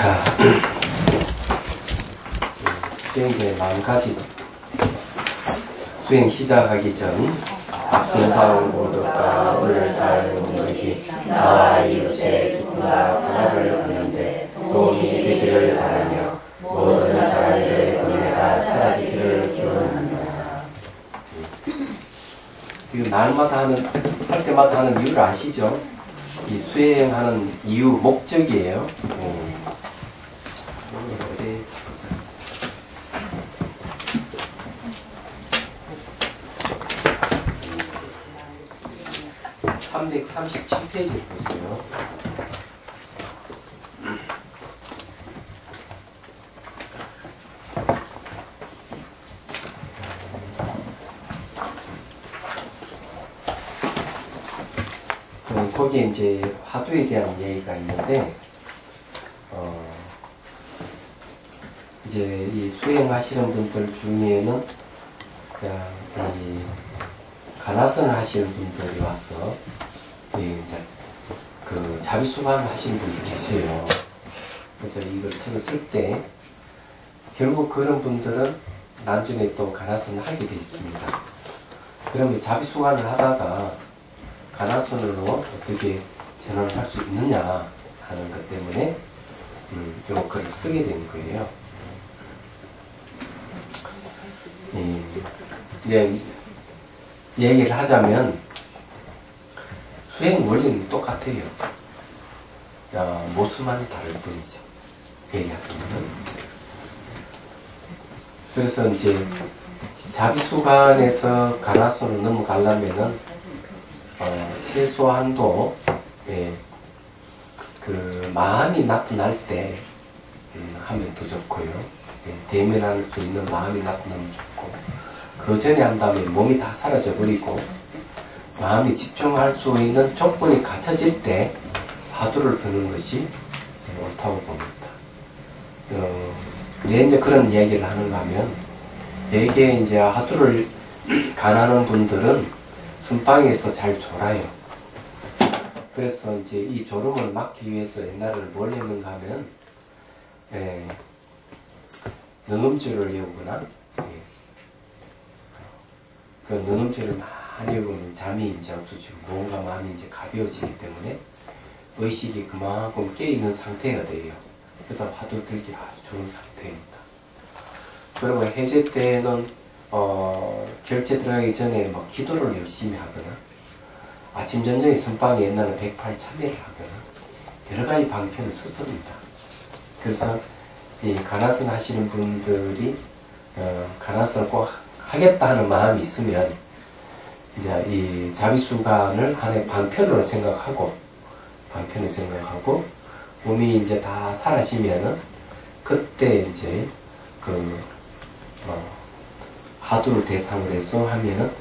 자, 수행의 마음가짐. 수행 시작하기 전 앞선상 모두가 오늘 살 모두기 나와 이웃의 기쁨과 평화를 받는데 도움이 되기를 바라며 모든 사람들의 번뇌가 사라지기를 기원합니다. 이거 날마다 할 때마다 하는 이유를 아시죠? 이 수행하는 이유, 목적이에요. 어디 찾자. 337페이지 보세요. 거기에 이제 화두에 대한 얘기가 있는데, 이제 이 수행하시는 분들 중에는, 이 가나선을 하시는 분들이 와서, 이제 그 자비수감 하시는 분들이 계세요. 그래서 이걸 책을 쓸 때, 결국 그런 분들은 나중에 또 가나선을 하게 돼 있습니다. 그러면 자비수감을 하다가, 가나선으로 어떻게 전환을 할 수 있느냐 하는 것 때문에 요 글을 쓰게 된 거예요. 이제 얘기를 하자면 수행 원리는 똑같아요. 모습만 다를 뿐이죠. 얘기하자면. 그래서 이제 자비수관에서 가나선으로 넘어가려면은 최소한도 그 마음이 나타날 때 하면 더 좋고요. 대면할 수 있는 마음이 나타나면 좋고, 그 전에 한다면 몸이 다 사라져 버리고 마음이 집중할 수 있는 조건이 갖춰질 때 화두를 드는 것이 옳다고 봅니다. 왜 이제 그런 이야기를 하는가 하면, 대개 이제 화두를 가나는 분들은 선방에서 잘 졸아요. 그래서 이제 이 졸음을 막기 위해서 옛날에는 뭘 했는가 하면, 능음주를 외우거나, 그 능음주를 많이 외우면 잠이 이제 없어지고, 뭔가 마음이 이제 가벼워지기 때문에 의식이 그만큼 깨있는 상태가 돼요. 그래서 화두 들기 아주 좋은 상태입니다. 그리고 해제 때는 결제 들어가기 전에 뭐 기도를 열심히 하거나, 아침 전쟁의 선방에 옛날에 108참회를 하거나, 여러 가지 방편을 썼습니다. 그래서 이 가나선 하시는 분들이, 가나선을 꼭 하겠다 하는 마음이 있으면, 이제 이 자비수관을 하나의 방편으로 생각하고, 몸이 이제 다 사라지면은, 그때 이제 화두를 대상으로 해서 하면은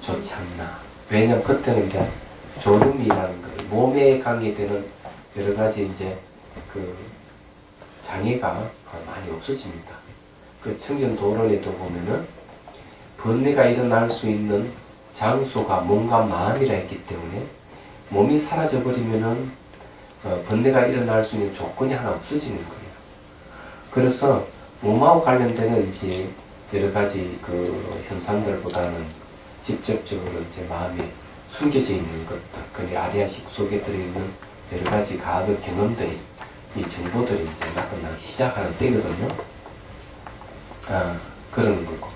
좋지 않나. 왜냐면 그때는 이제 졸음이라는 거예요. 몸에 관계되는 여러 가지 이제 그 장애가 많이 없어집니다. 그 청전도론에도 보면은 번뇌가 일어날 수 있는 장소가 몸과 마음이라 했기 때문에, 몸이 사라져 버리면은 번뇌가 일어날 수 있는 조건이 하나 없어지는 거예요. 그래서 몸하고 관련되는 이제 여러 가지 그 현상들보다는 직접적으로 이제 마음에 숨겨져 있는 것들, 그 아리아식 속에 들어있는 여러 가지 과거 경험들이, 이 정보들이 이제 나타나기 시작하는 때거든요. 그러는 거고.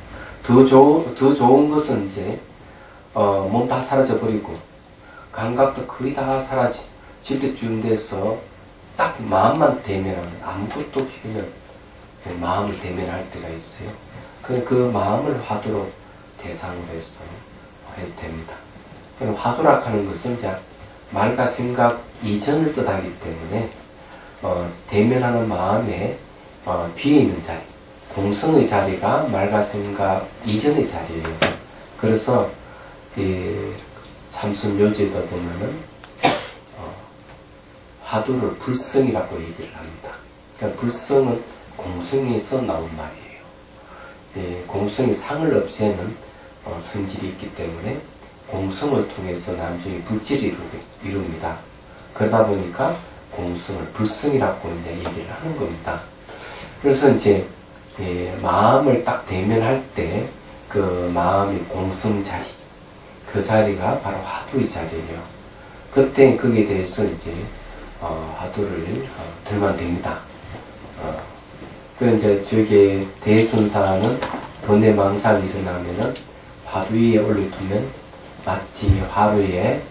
더 좋은 것은 이제, 몸 다 사라져 버리고, 감각도 거의 다 사라질 때쯤 돼서 딱 마음만 대면하는, 아무것도 없이 그냥 마음을 대면할 때가 있어요. 그 마음을 화두로 대상으로 해서 해도 됩니다. 화두라 하는 것은 이제 말과 생각 이전을 뜻하기 때문에, 대면하는 마음에 비어있는 자리, 공성의 자리가 말과 생각 이전의 자리예요. 그래서 이 참선요지에다 보면은 화두를 불성이라고 얘기를 합니다. 그러니까 불성은 공성에서 나온 말이에요. 공성이 상을 없애는 성질이 있기 때문에 공성을 통해서 나중에 불질을 이룹니다. 그러다 보니까 공성을 불성이라고 이제 얘기를 하는 겁니다. 그래서 이제 마음을 딱 대면할 때 그 마음의 공성 자리, 그 자리가 바로 화두의 자리예요. 그때 거기에 대해서 이제 화두를 들면 됩니다. 그 이제 저게 대선사는 번뇌망상이 일어나면은 화두 위에 올려두면 마치 화두에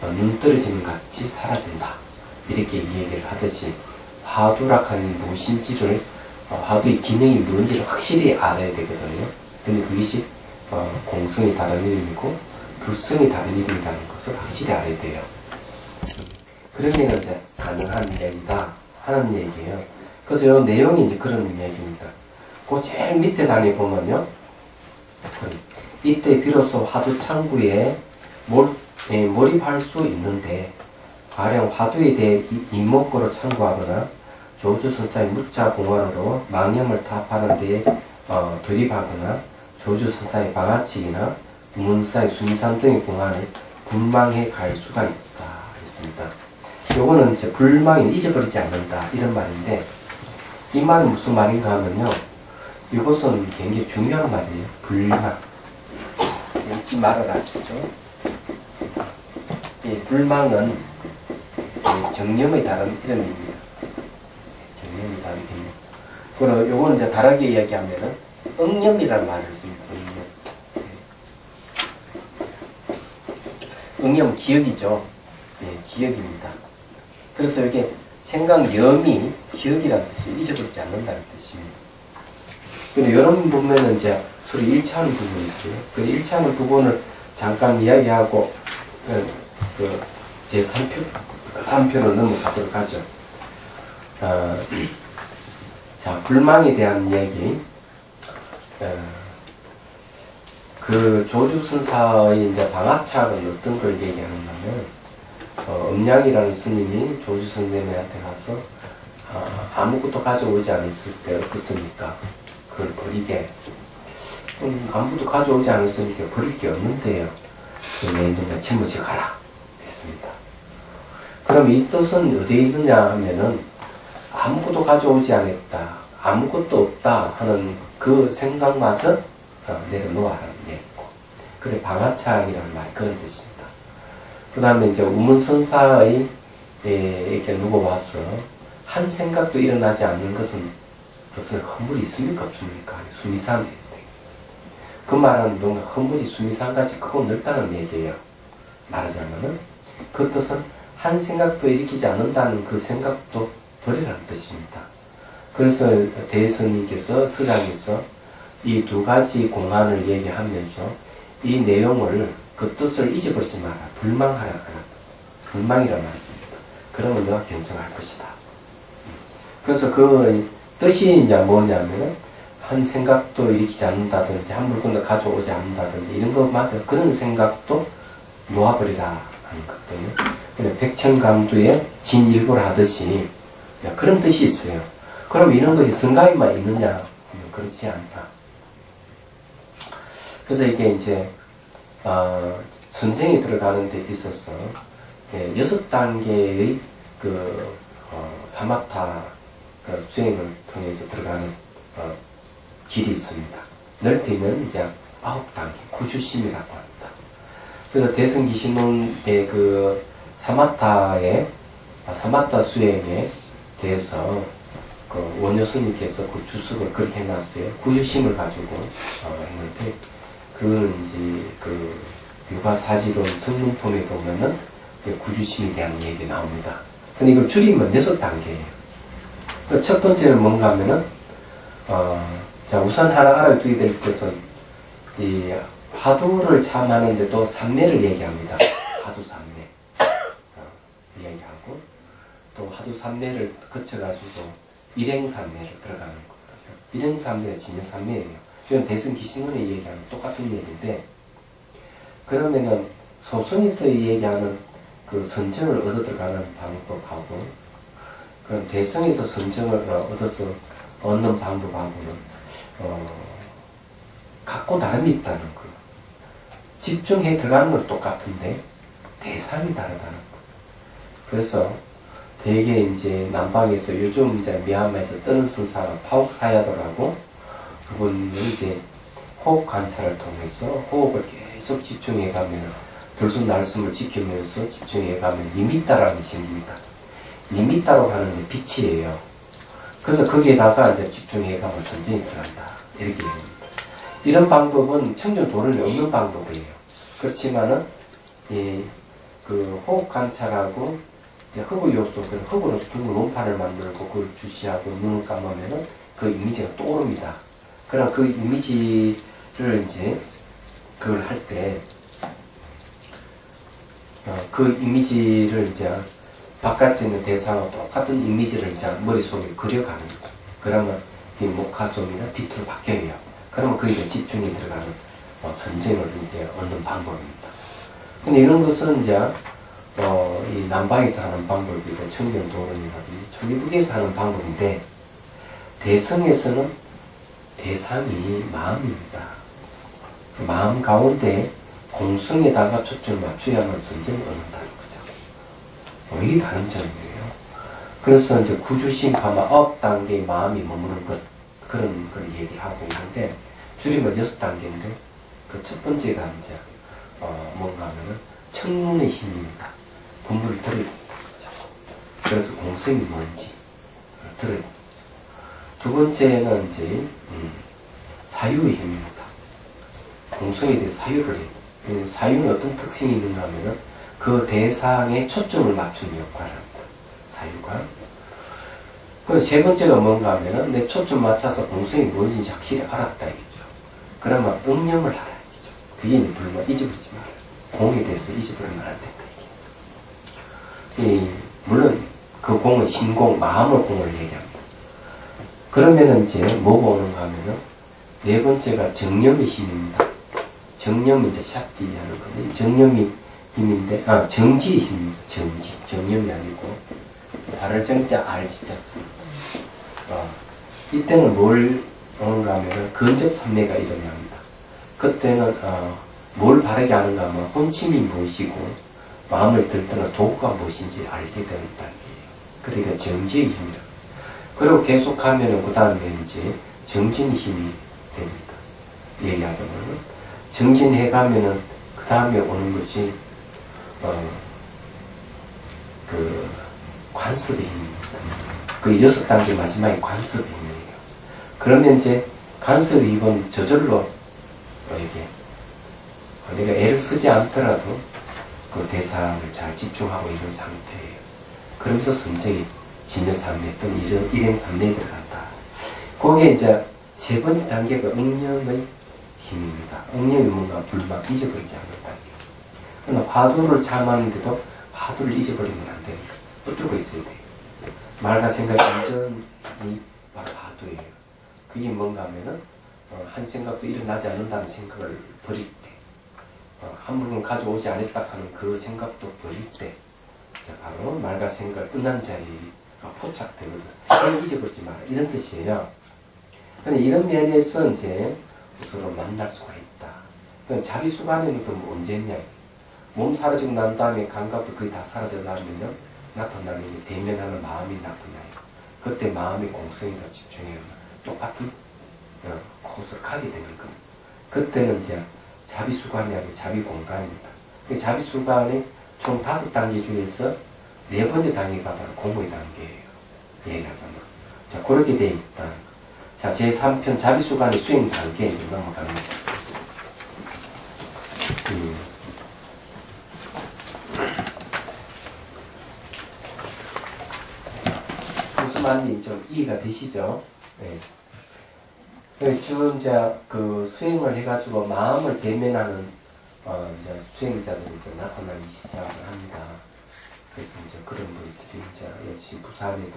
눈 떨어지는 것 같이 사라진다. 이렇게 얘기를 하듯이 화두락하는 무엇인지를 화두의 기능이 뭔지를 확실히 알아야 되거든요. 근데 그것이 공성이 다른 이름이고 불성이 다른 이름이라는 것을 확실히 알아야 돼요. 그러면 이제 가능한 이야기다 하는 얘기예요. 그래서 이 내용이 이제 그런 이야기입니다. 그 제일 밑에 단에 보면요. 이때 비로소 화두 창구에 몰입할 수 있는데, 가령 화두에 대해 이목구로 참고하거나 조주선사의 묻자공안으로 망념을 타파하는 데에 돌입하거나 조주선사의 방아치기나 문사의 순산 등의 공안을 불망해 갈 수가 있다 했습니다. 요거는 이제 불망이 잊어버리지 않는다 이런 말인데, 이 말은 무슨 말인가 하면요, 이것은 굉장히 중요한 말이에요. 불망. 잊지 말아라. 그죠? 이 불망은 정념의 다른 이름입니다. 정념의 다른 이름. 그리고 요거는 이제 다르게 이야기하면은 응념이라는 말을 씁니다. 응념 기억이죠. 예, 기억입니다. 그래서 이게 생각념이 기억이라는 뜻이 잊어버리지 않는다는 뜻입니다. 근데 이런 부분에는 이제 서로 일치하는 부분이 있어요. 그 일치하는 부분을 잠깐 이야기하고 제 3표로 넘어가도록 하죠. 자, 불망에 대한 이야기. 그 조주선사의 이제 방아착은 어떤 걸 얘기하냐면, 음양이라는 스님이 조주선생님한테 가서 아무것도 가져오지 않았을 때 어떻습니까? 그걸 버리게. 아무것도 가져오지 않았으니까 버릴 게 없는데요. 내 있는 채무지 가라 했습니다. 그럼 이 뜻은 어디에 있느냐 하면은, 아무것도 가져오지 않았다, 아무것도 없다 하는 그 생각마저 내려놓아라는 얘기고, 그래 방아착이라는 말이 그런 뜻입니다. 그 다음에 이제 우문선사의 이렇게 누구 와서 한 생각도 일어나지 않는 것은 허물이 있습니까 없습니까? 수미산. 그 말은 뭔가 허물이 수미산같이 크고 넓다는 얘기예요. 말하자면은 그 뜻은 한 생각도 일으키지 않는다는 그 생각도 버리라는 뜻입니다. 그래서 대선님께서 서장에서 이 두 가지 공안을 얘기하면서 이 내용을, 그 뜻을 잊어버리지 마라, 불망하라, 불망이라 말했습니다. 그러면 너가 견성할 것이다. 그래서 그 뜻이 이제 뭐냐면, 한 생각도 일으키지 않는다든지 한 물건도 가져오지 않는다든지 이런 것마저 그런 생각도 놓아버리라 하는 거거든요. 근데 백천감두에 진일보를 하듯이 그런 뜻이 있어요. 그럼 이런 것이 성가에만 있느냐? 그렇지 않다. 그래서 이게 이제 선쟁이 들어가는 데 있어서 6단계의 사마타 수행을 통해서 들어가는 길이 있습니다. 넓히면 이제 9단계, 구주심이라고 합니다. 그래서 대승기신론의 그 사마타 수행에 대해서 그 원효스님께서 그 주석을 그렇게 해놨어요. 구주심을 가지고 했는데, 그건 이제 그 유가사지론 성문품에 보면은 구주심에 대한 얘기 나옵니다. 근데 이걸 줄이면 6단계예요. 첫 번째는 뭔가 하면은, 자, 우선 하나 알아두게 될 것은, 이 화두를 참하는데도 삼매를 얘기합니다. 화두 삼매. 이야기하고, 또 화두 삼매를 거쳐가지고 일행삼매를 들어가는 거거든요. 일행삼매가 진여삼매예요. 이건 대승기신론에 얘기하는 똑같은 얘기인데, 그러면은 소승에서 얘기하는 그 선정을 얻어 들어가는 방법하고, 그럼 대승에서 선정을 얻어서 얻는 방법하고는 각고 다름이 있다는 거. 집중해 들어가는 건 똑같은데 대상이 다르다는 거. 그래서 되게 이제 남방에서 요즘 이제 미얀마에서 뜨는 선사가 파옥사야도라고 그분은 이제 호흡 관찰을 통해서 호흡을 계속 집중해 가면 들숨날숨을 지키면서 집중해 가면 니미따라는 게 생깁니다. 니미따로 하는 빛이에요. 그래서 거기에다가 이제 집중해 가면 선정이 들어간다. 이렇게 얘기합니다. 이런 방법은 청정 도론이 없는 방법이에요. 그렇지만은 그 호흡 관찰하고 흑우 요소, 그 흑우로서 둥근 원판을 만들고 그걸 주시하고 눈을 감으면은 그 이미지가 떠오릅니다. 그럼 그 이미지를 이제 그걸 할 때 그 이미지를 이제 바깥에 있는 대상과 똑같은 이미지를 이제 머릿속에 그려가는 거죠. 그러면 이 목화솜이나 빛으로 바뀌어요. 그러면 거기에 집중이 들어가는 선정을 이제 얻는 방법입니다. 근데 이런 것은 이제 이 남방에서 하는 방법이고 청정도론이라든지 초기북에서 하는 방법인데 대성에서는 대상이 마음입니다. 마음 가운데 공성에다가 초점을 맞춰야만 선정을 얻는다는 거죠. 이게 다른 점이에요. 그래서 이제 구주심가마 업 단계의 마음이 머무는 것 그런 걸 얘기하고 있는데 줄이면 6단계인데 그 첫 번째가 이제 뭔가 하면은 청문의 힘입니다. 본물을 들어야 됩니다. 그래서 공성이 뭔지 들어야 됩니다. 두 번째는 이제 사유의 힘입니다. 공성에 대해 사유를 해요. 사유는 어떤 특징이 있는가 하면은 그 대상에 초점을 맞추는 역할을 합니다. 사유가. 그 세 번째가 뭔가 하면은 내 초점 맞춰서 공성이 뭔지 확실히 알았다 이거죠. 그러면 응념을 알아야 되죠. 그게 이제 불만 잊어버리지 말아요. 공에 대해서 잊어버리면 안 된다. 물론 그 공은 신공, 마음의 공을 얘기합니다. 그러면은 이제 뭐가 오는가 하면은 네 번째가 정념의 힘입니다. 정념은 이제 샤띠 하는 건데 정념이 힘인데 정지의 힘입니다. 정념이 아니고 다를 정자 알지자 씁니다. 이때는 뭘 오는가 하면은 근접산매가 일어납니다. 그때는 뭘 바르게 하는가 하면 혼침이 무엇이고 마음을 들 때는 도구가 무엇인지 알게 되는 단계예요. 그러니까 정지의 힘이라. 그리고 계속하면은 그 다음에 이제 정진의 힘이 됩니다. 얘기하자면은 정진해가면은 그 다음에 오는 것이 그 관습의 힘입니다. 그 6단계 마지막에 관습의 힘이에요. 그러면 이제 관습의 힘은 저절로 이게 내가 애를 쓰지 않더라도 그 대상을 잘 집중하고 있는 상태예요. 그러면서 선정이 진여산매 또는 일행산매에 들어간다. 거기에 이제 세 번째 단계가 응념의 힘입니다. 응념이 뭔가 불만 잊어버리지 않는 단계. 그러나 화두를 참았는데도 화두를 잊어버리면 안 됩니다. 붙들고 있어야 돼요. 말과 생각 이전이 바로 화두예요. 그게 뭔가 하면은 한 생각도 일어나지 않는다는 생각을 버릴 때, 한 물건 가져오지 않았다 하는 그 생각도 버릴 때, 바로 말과 생각을 끝난 자리가 포착되거든. 그걸 잊어버리지 마라. 이런 뜻이에요. 근데 이런 면에서 이제 서로 만날 수가 있다. 그럼 자비수관에는 그럼 언제냐? 몸 사라지고 난 다음에 감각도 거의 다 사라져 나면요, 나타나는 게 대면하는 마음이 나타나요. 그때 마음이 공성에다 집중해요. 똑같은 곳을 가게 되는 겁니다. 그때는 이제 자비수관이 아니고 자비공간입니다. 자비수관이 총 5단계 중에서 4번째 단계가 바로 공의 단계예요. 얘기하자면. 자, 그렇게 돼 있다. 자, 제3편 자비수관의 수행 단계에 이제 넘어갑니다. 무슨 말인지 좀 이해가 되시죠? 네. 지금 이제 그 수행을 해가지고 마음을 대면하는 이제 수행자들이 이제 나타나기 시작을 합니다. 그래서 이제 그런 분들이 이제 역시 부산에도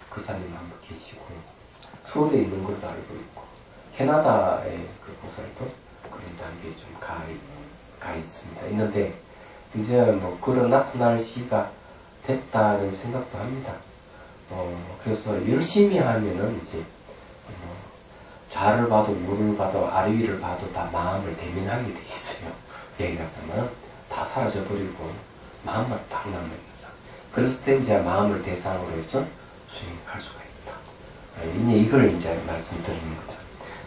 그 사님 한 분 계시고 서울에 있는 걸도 알고 있고 캐나다의 그 보살도 그런 단계에 좀 가 있습니다. 있는데 이제 뭐 그런 나타날 시기가 됐다는 생각도 합니다. 그래서 열심히 하면은 이제 좌를 봐도 우를 봐도 아래 위를 봐도 다 마음을 대면하게 돼 있어요. 얘기하자면 다 사라져 버리고 마음만 딱 남는 거죠. 그랬을 때 이제 마음을 대상으로 해서 수행할 수가 있다. 이제 이걸 이제 말씀드리는 거죠.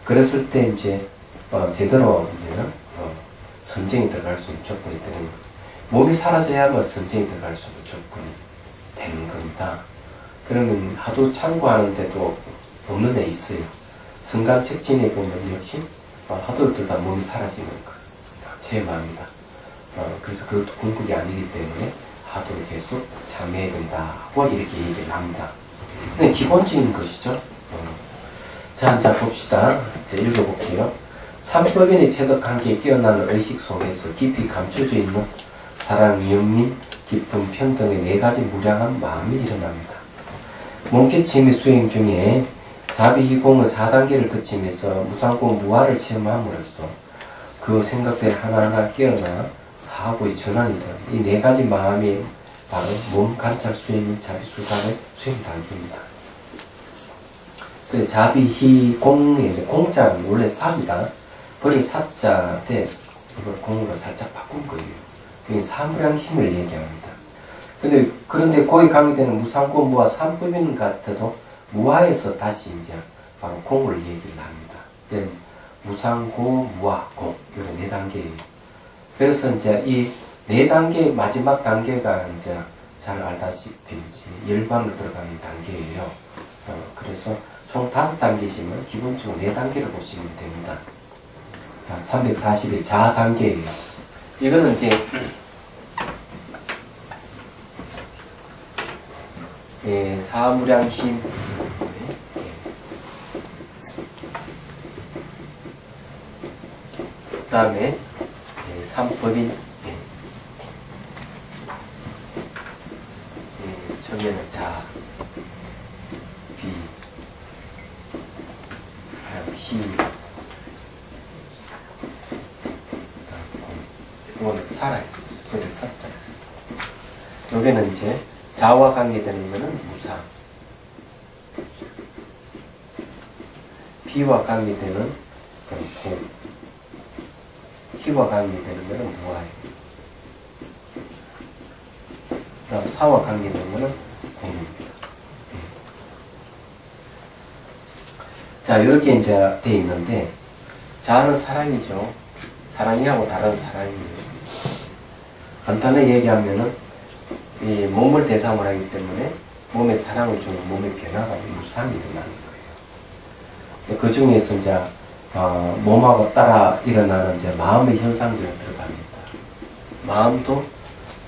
그랬을 때 이제 제대로 이제는 선정이 들어갈 수 있는 조건이 되는 거예요. 몸이 사라져야만 선정이 들어갈 수 있는 조건이 되는 겁니다. 그러면 하도 참고하는데도 없는 데 있어요. 성감책진에 보면 역시 하도 들다 몸이 사라지는 거. 제 마음이다. 그래서 그것도 공국이 아니기 때문에 하도를 계속 참여해야 된다고 이렇게 얘기를 합니다. 근데 기본적인 것이죠. 자, 봅시다. 읽어볼게요. 삼법인의 체득관계에 깨어나는 의식 속에서 깊이 감춰져 있는 사랑, 연민, 기쁨, 편등의 네 가지 무량한 마음이 일어납니다. 몸개침의 수행 중에 자비희공의 4단계를 거치면서 무상고 무아를 체험함으로써 그 생각들 하나하나 깨어나 사고의 전환이 되는 이 네 가지 마음이 바로 몸 관찰 수행인 자비수단의 수행 단계입니다. 그 자비희공의 공자는 원래 사입니다. 그걸 사자 때 이걸 공으로 살짝 바꾼 거예요. 그게 사무량심을 얘기합니다. 그런데 거기 강의되는 무상고 무아 삼법인 같아도 무아에서 다시 이제 바로 공을 얘기를 합니다. 네, 무상고, 무아, 공 이런 네 단계예요. 그래서 이제 이 네 단계 마지막 단계가 이제 잘 알다시피 이제 열반으로 들어가는 단계예요. 그래서 총 5단계시면 기본적으로 4단계를 보시면 됩니다. 자, 341 자아 단계예요. 이거는 이제 사무량심, 그 다음에 삼법인, 정에는 자, 비, 희, 이거는 살아있어요. 그걸 샀자. 여기는 이제 자와 관계되는 것은 무상, 비와 관계되는 건 공, 희와 관계되는 것은 무아예요. 그 다음 사와 관계되는 것은 공입니다. 자, 이렇게 이제 되어 있는데, 자는 사랑이죠. 사랑이하고 다른 사랑이에요. 간단하게 얘기하면은, 이 몸을 대상으로 하기 때문에 몸의 사랑을 주는 몸의 변화가 무상이 일어나는 거예요. 그 중에서 이제 몸하고 따라 일어나는 이제 마음의 현상들이 들어갑니다. 마음도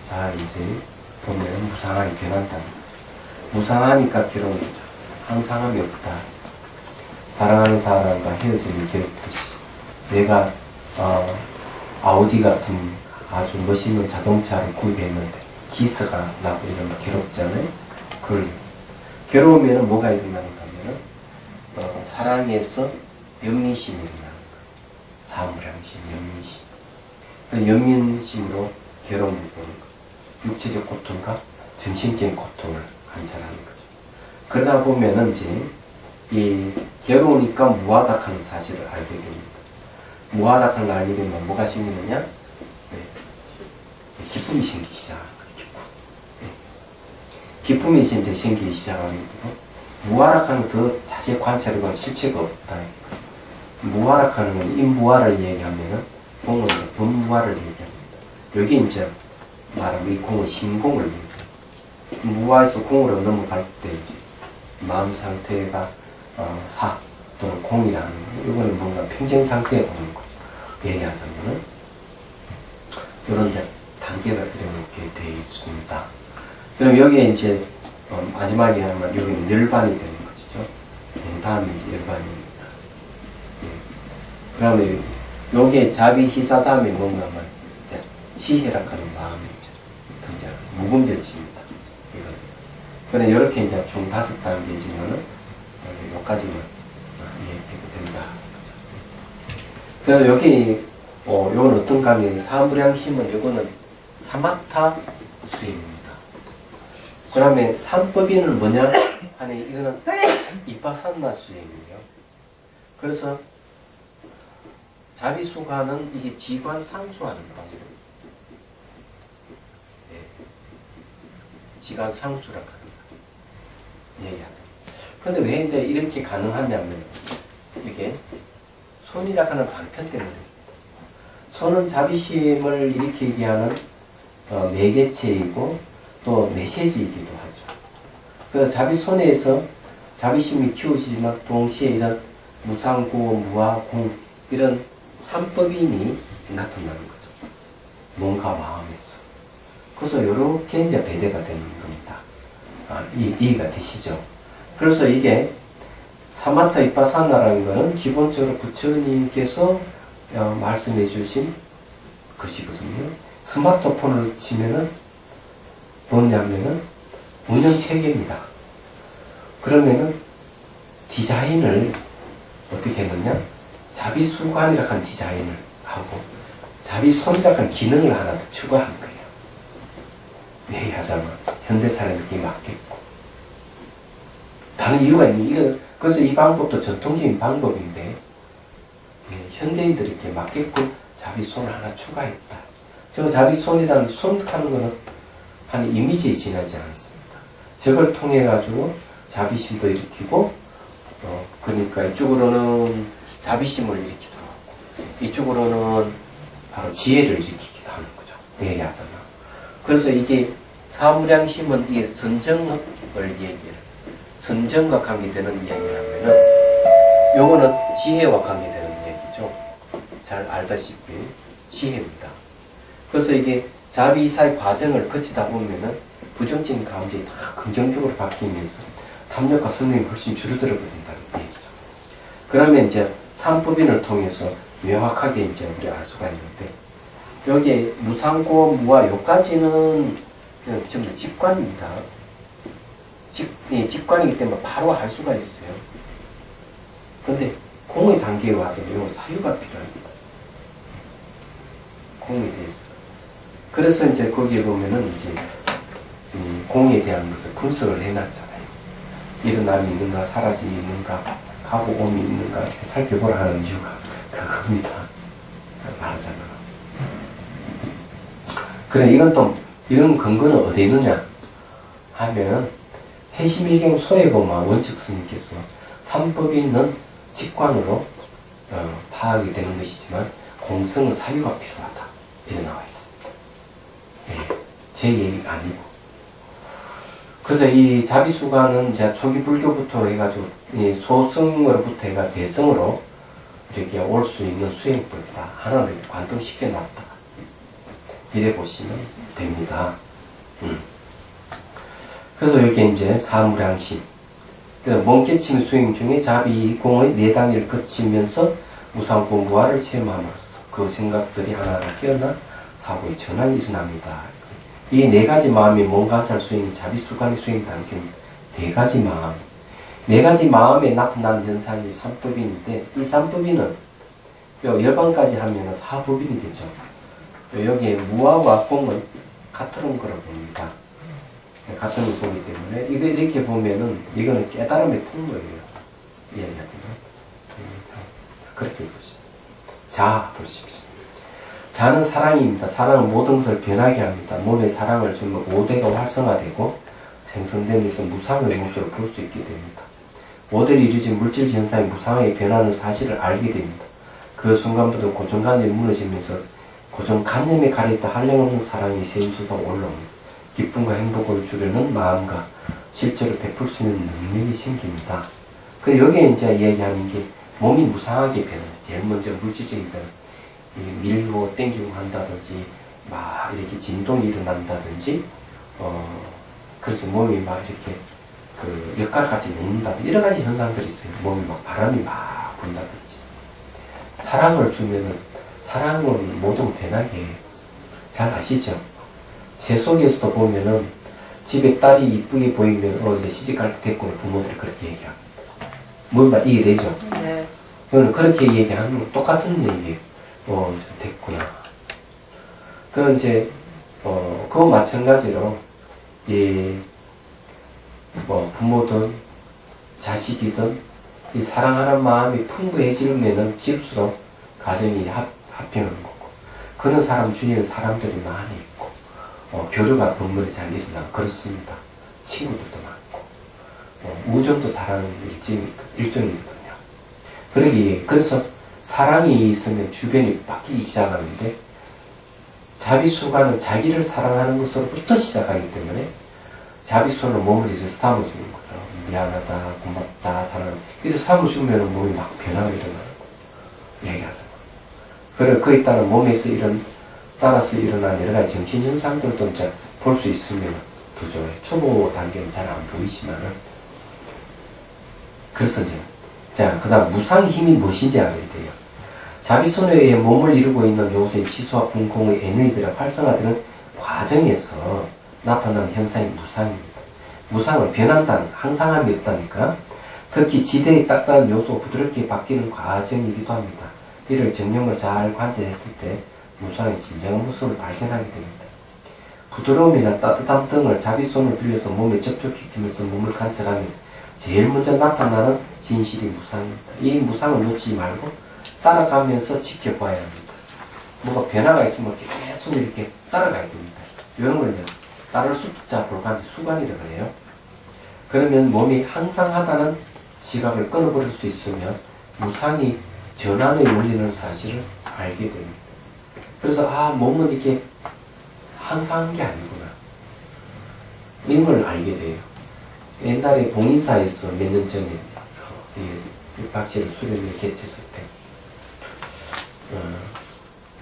잘 이제 보면 무상하게 변한다는 거죠. 무상하니까 괴로운 거죠. 항상함이 없다. 사랑하는 사람과 헤어짐이 괴롭듯이 내가 아우디 같은 아주 멋있는 자동차를 구입했는데 기스가 나고 이러면 괴롭잖아요. 그걸 괴로우면 뭐가 일어나는가 하면은 사랑에서 연민심이 일어나는 거예요. 사무량심, 연민심. 연민심으로 괴로움을 보는 거예요. 육체적 고통과 정신적인 고통을 관찰하는 거죠. 그러다 보면은 이제 이 괴로우니까 무하다 하는 사실을 알게 됩니다. 무하다 하는 걸 알게 되면 뭐가 생기느냐? 네. 기쁨이 생기기 시작합니다. 기쁨이 이제 생기기 시작하는 거고, 무아락하는 더 자세히 관찰해보면 실체가 없다. 무아락하는 건 인무아를 얘기하면은 공은 분무아를 얘기합니다. 여기 이제 말하면 이 공은 신공을 얘기합니다. 무아에서 공으로 넘어갈 때 이제 마음 상태가 사 또는 공이라는 거, 이거는 뭔가 평정 상태에 보는 거. 얘기하자면은 이런 이제 단계가 이렇게 되어 있습니다. 그럼 여기에 이제 마지막에 하면 여기는 열반이 되는 것이죠. 다음에 이제 열반입니다. 그 다음에 여기에 자비 희사 다음에 뭔가 하면 이제 지혜락하는 마음이 등장. 무분별치입니다. 그래 이렇게 이제 총 5단계지면은 여기까지만 이해해도 된다. 그래서 여기 요건 어떤 강의는 사무량심은 요거는 사마타 수행입니다. 그 다음에 삼법인은 뭐냐? 아니, 이거는 이빠사나 수행이에요. 그래서 자비수가는 이게 지관 상수하는 방법입니다. 네. 시간 상수라 합니다. 얘기하죠. 근데 왜 이제 이렇게 가능하냐면, 이게 손이라 하는 방편 때문에. 손은 자비심을 이렇게 얘기하는 매개체이고 또 메시지이기도 하죠. 그래서 자비손에서 자비심이 키우지만 동시에 이런 무상고, 무아공 이런 삼법인이 나타나는 거죠. 뭔가 마음에서. 그래서 이렇게 이제 배대가 되는 겁니다. 이해가 되시죠? 그래서 이게 사마타 이빠사나라는 거는 기본적으로 부처님께서 말씀해 주신 것이거든요. 스마트폰을 치면은 뭐냐면은 운영체계입니다. 그러면은 디자인을 어떻게 했느냐? 자비수관이라고 하는 디자인을 하고 자비손이라고 하는 기능을 하나 더 추가한 거예요. 왜 하자면 현대사람에 맞겠고 다른 이유가 있는 그래서 이 방법도 전통적인 방법인데 현대인들에게 맞게끔 자비손을 하나 추가했다. 저 자비손이라는 손 하는 거는 한 이미지에 지나지 않습니다. 저걸 통해 가지고 자비심도 일으키고 그러니까 이쪽으로는 자비심을 일으키기도 하고 이쪽으로는 바로 지혜를 일으키기도 하는 거죠. 얘기하잖아. 그래서 이게 사무량심은 이게 선정을 얘기해요. 선정과 관계되는 이야기를 하면은 요거는 지혜와 관계되는 얘기죠. 잘 알다시피 지혜입니다. 그래서 이게 자비이사의 과정을 거치다 보면은 부정적인 감정이 다 긍정적으로 바뀌면서 탐욕과 성능이 훨씬 줄어들어 버린다는 얘기죠. 그러면 이제 삼법인을 통해서 명확하게 이제 우리 알 수가 있는데 여기에 무상고 무아 요까지는 전부 다 직관입니다. 직관이기 때문에 바로 알 수가 있어요. 근데 공의 단계에 와서 요 사유가 필요합니다. 공에 대해서. 그래서 이제 거기에 보면은 이제 공에 대한 것을 분석을 해놨잖아요. 일어남이 있는가, 사라짐이 있는가, 가고 옴이 있는가 이렇게 살펴보라 하는 이유가 그겁니다. 말하잖아. 그래 이건 또 이런 근거는 어디 있느냐 하면 해심일경 소해보마 원칙 스님께서 삼법인은 직관으로 파악이 되는 것이지만 공성은 사유가 필요하다. 이렇게 나와 있습니다. 예, 제 얘기가 아니고. 그래서 이 자비수관은 이제 초기 불교부터 해가지고 이 소성으로부터 해가 대성으로 이렇게 올 수 있는 수행법이다. 하나를 관통시켜 놨다. 이래 보시면 됩니다. 그래서 여기 이제 사무량심. 몸깨침 수행 중에 자비공의 네 단계를 거치면서 무상고 무아를 체험함으로써 그 생각들이 하나하나 깨어나 사고의 전환이 일어납니다. 이 네 가지 마음이 몸관찰 수행이 자비수관의 수행 단계입니다. 네 가지 마음. 네 가지 마음에 나타나는 현상이 삼법인인데 이 삼법인은 여방까지 하면 사법인이 되죠. 여기에 무아와 공은 같은 거라고 봅니다. 같은 걸 보기 때문에 이거 이렇게 보면은 이거는 깨달음의 통로예요. 이야기하지만 그렇게 보십시오. 자 보십시오. 자는 사랑입니다. 사랑은 모든 것을 변하게 합니다. 몸에 사랑을 주면 5대가 활성화되고 생성되면서 무상의 모습을 볼 수 있게 됩니다. 5대를 이루어진 물질 현상이 무상하게 변하는 사실을 알게 됩니다. 그 순간부터 고정관념이 무너지면서 고정관념에 가려있다 한량없는 사랑이 세임수가 올라옵니다. 기쁨과 행복을 주려는 마음과 실제로 베풀 수 있는 능력이 생깁니다. 그래서 여기에 이제 얘기하는 게 몸이 무상하게 변해요. 제일 먼저 물질적인 변화. 밀고 땡기고 한다든지 막 이렇게 진동이 일어난다든지 그래서 몸이 막 이렇게 그 엿갈같이 녹는다든지 여러 가지 현상들이 있어요. 몸이 막 바람이 막 분다든지 사랑을 주면은 사랑은 모든 변하게 잘 아시죠? 제 속에서도 보면은 집에 딸이 이쁘게 보이면 이제 시집갈 때 됐구나 부모들이 그렇게 얘기하고 뭔가 이해되죠? 네. 그건 그렇게 얘기하는 건 똑같은 얘기예요. 됐구나. 그 이제 그거 마찬가지로 부모든 자식이든 이 사랑하는 마음이 풍부해지면은 질수록 가정이 합병하는 거고 그런 사람 주위에 사람들이 많이 있고 교류가 번번이 잘 일어나고 그렇습니다. 친구들도 많고 우정도 사랑의 일종이거든요. 그래서 사랑이 있으면 주변이 바뀌기 시작하는데 자비수가는 자기를 사랑하는 것으로부터 시작하기 때문에 자비수는 몸을 이제 삼아주는 거죠. 미안하다, 고맙다, 사랑한다. 그래서 삼아주면 몸이 막 변화가 일어나는 거 얘기하죠. 그리고 그에 따라 몸에서 따라서 일어난 여러 가지 정신현상들도 이제 볼 수 있으면 더 좋아요. 초보 단계는 잘 안 보이지만은. 그래서 이제, 자, 그 다음 무상의 힘이 무엇인지 알아야 돼요. 자비선에 의해 몸을 이루고 있는 요소의 지수와 분공의 에너지들이 활성화되는 과정에서 나타나는 현상이 무상입니다. 무상은 변한다는, 항상함이 없다니까. 특히 지대의 딱딱한 요소가 부드럽게 바뀌는 과정이기도 합니다. 이를 정령을 잘 관찰했을 때 무상의 진정한 모습을 발견하게 됩니다. 부드러움이나 따뜻함 등을 자비손을 빌려서 몸에 접촉시키면서 몸을 관찰하면 제일 먼저 나타나는 진실이 무상입니다. 이 무상을 놓치지 말고 따라가면서 지켜봐야 합니다. 뭐가 변화가 있으면 계속 이렇게 따라가야 됩니다. 이런 걸 이제 따를 숫자 불가한테 수관이라고 그래요. 그러면 몸이 항상하다는 지각을 끊어버릴 수 있으면 무상이 전환의 원리는 사실을 알게 됩니다. 그래서 몸은 이게 항상한 게 아니구나. 이런 걸 알게 돼요. 옛날에 봉인사에서 몇 년 전에 박씨를 수련회 개최했을 때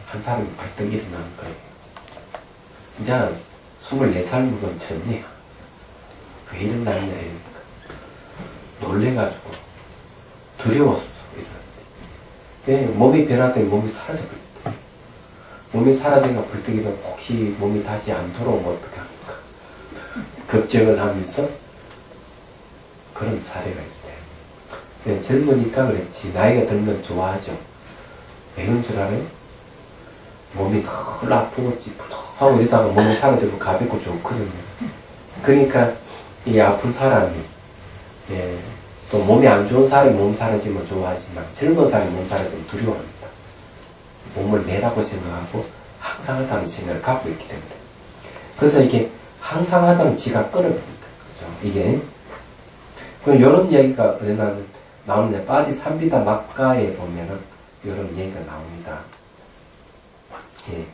한 사람이 벌떡 일어나는 거예요. 이제 24살 먹은 전이야. 왜 일어났냐 이러니까 놀래가지고 두려워서 일어났대. 몸이 변화되니 몸이 사라져버렸대. 몸이 사라지니까 벌떡 일어나 혹시 몸이 다시 안 돌아오면 어떡합니까? 걱정을 하면서 그런 사례가 있어요. 젊으니까 그랬지 나이가 들면 좋아하죠. 왜 그런 줄 알아요? 몸이 덜 아프고 찌푸덕하고 이러다가 몸이 사라지고 가볍고 좋거든요. 그러니까 이 아픈 사람이 또 몸이 안 좋은 사람이 몸 사라지면 좋아하지만 젊은 사람이 몸 사라지면 두려워합니다. 몸을 매라고 생각하고 항상하다는 생각을 갖고 있기 때문에. 그래서 이게 항상하다는 지가 끊어버립니다. 그죠? 이게 그럼 이런 얘기가 어디 나오는데 빠디 삼비다 막가에 보면은 이런 얘기가 나옵니다. 예.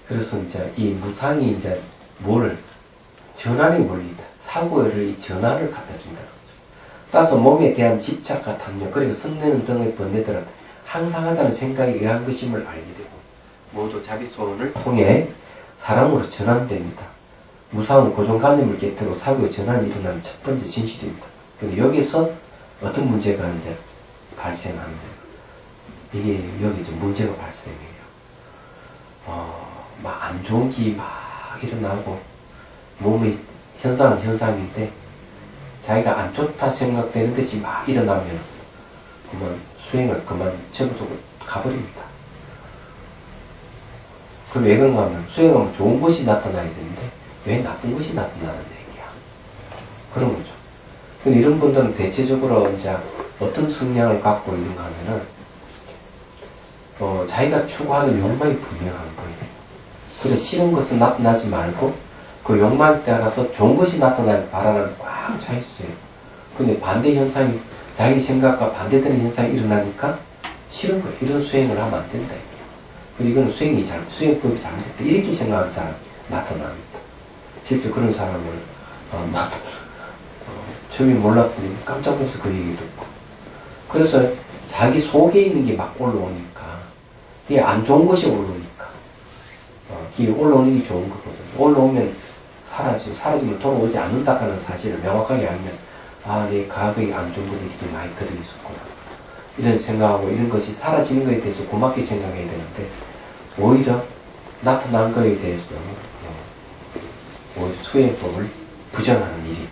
그래서 이제 이 무상이 이제 전환의 원리다. 사고를 이 전환을 갖다 준다는 거죠. 따라서 몸에 대한 집착과 탐욕, 그리고 성능 등의 번뇌들은 항상하다는 생각에 의한 것임을 알게 되고, 모두 자비소원을 통해 사람으로 전환됩니다. 무상은 고정관념을 깨뜨리고 사고의 전환이 일어나는 첫 번째 진실입니다. 근데 여기서 어떤 문제가 이제 발생합니다. 이게 여기 좀 문제가 발생해요. 막 안 좋은 기 막 일어나고 몸의 현상은 현상인데 자기가 안 좋다 생각되는 것이 막 일어나면 그만 수행을 그만 접어두고 가버립니다. 그럼 왜 그런가 하면 수행하면 좋은 것이 나타나야 되는데 왜 나쁜 것이 나타나는 얘기야. 그런 거죠. 근데 이런 분들은 대체적으로 이제 어떤 성향을 갖고 있는가 하면은 자기가 추구하는 욕망이 분명한 거예요. 그래 싫은 것은 나타나지 말고 그 욕망에 따라서 좋은 것이 나타나길 바라는 꽉 차 있어요. 근데 반대 현상이 자기 생각과 반대되는 현상이 일어나니까 싫은 거 이런 수행을 하면 안 된다. 그리고 이건 수행법이 잘못됐다. 이렇게 생각하는 사람이 나타납니다. 실제 그런 사람을 처음에 몰랐더니 깜짝 놀라서 그 얘기 듣고 그래서 자기 속에 있는 게 막 올라오니까 이게 안 좋은 것이 올라오니까 이게 올라오는 게 좋은 거거든요. 올라오면 사라지면 돌아오지 않는다는 사실을 명확하게 알면 내 과거에 안 좋은 것들이 좀 많이 들어있었구나 이런 생각하고 이런 것이 사라지는 것에 대해서 고맙게 생각해야 되는데 오히려 나타난 것에 대해서 오히려 수행법을 부정하는 일이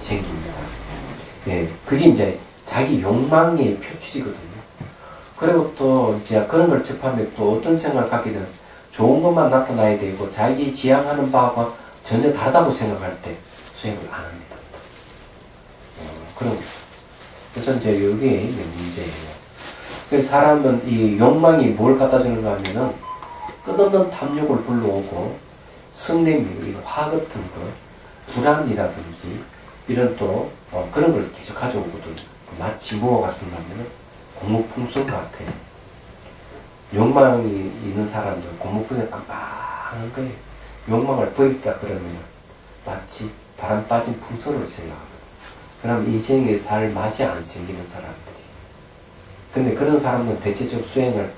생깁니다. 그게 이제 자기 욕망의 표출이거든요. 그리고 또 이제 그런 걸 접하면 또 어떤 생각을 갖게 되는 좋은 것만 나타나야 되고 자기 지향하는 바와 전혀 다르다고 생각할 때 수행을 안 합니다. 그런 거죠. 그래서 이제 여기에 있는 문제예요. 그래서 사람은 이 욕망이 뭘 갖다 주는가 하면은 끝없는 탐욕을 불러오고 성냄, 화 같은 거, 불안이라든지, 이런 또, 그런 걸 계속 가져오거든요. 마치 무어 같은 거 하면은 고무풍선 같아요. 욕망이 있는 사람들은 고무풍선에 빵빵한 거예요. 욕망을 버렸다 그러면 마치 바람 빠진 풍선으로 생각합니다. 그럼 인생에 살 맛이 안 생기는 사람들이. 근데 그런 사람은 대체적으로 수행을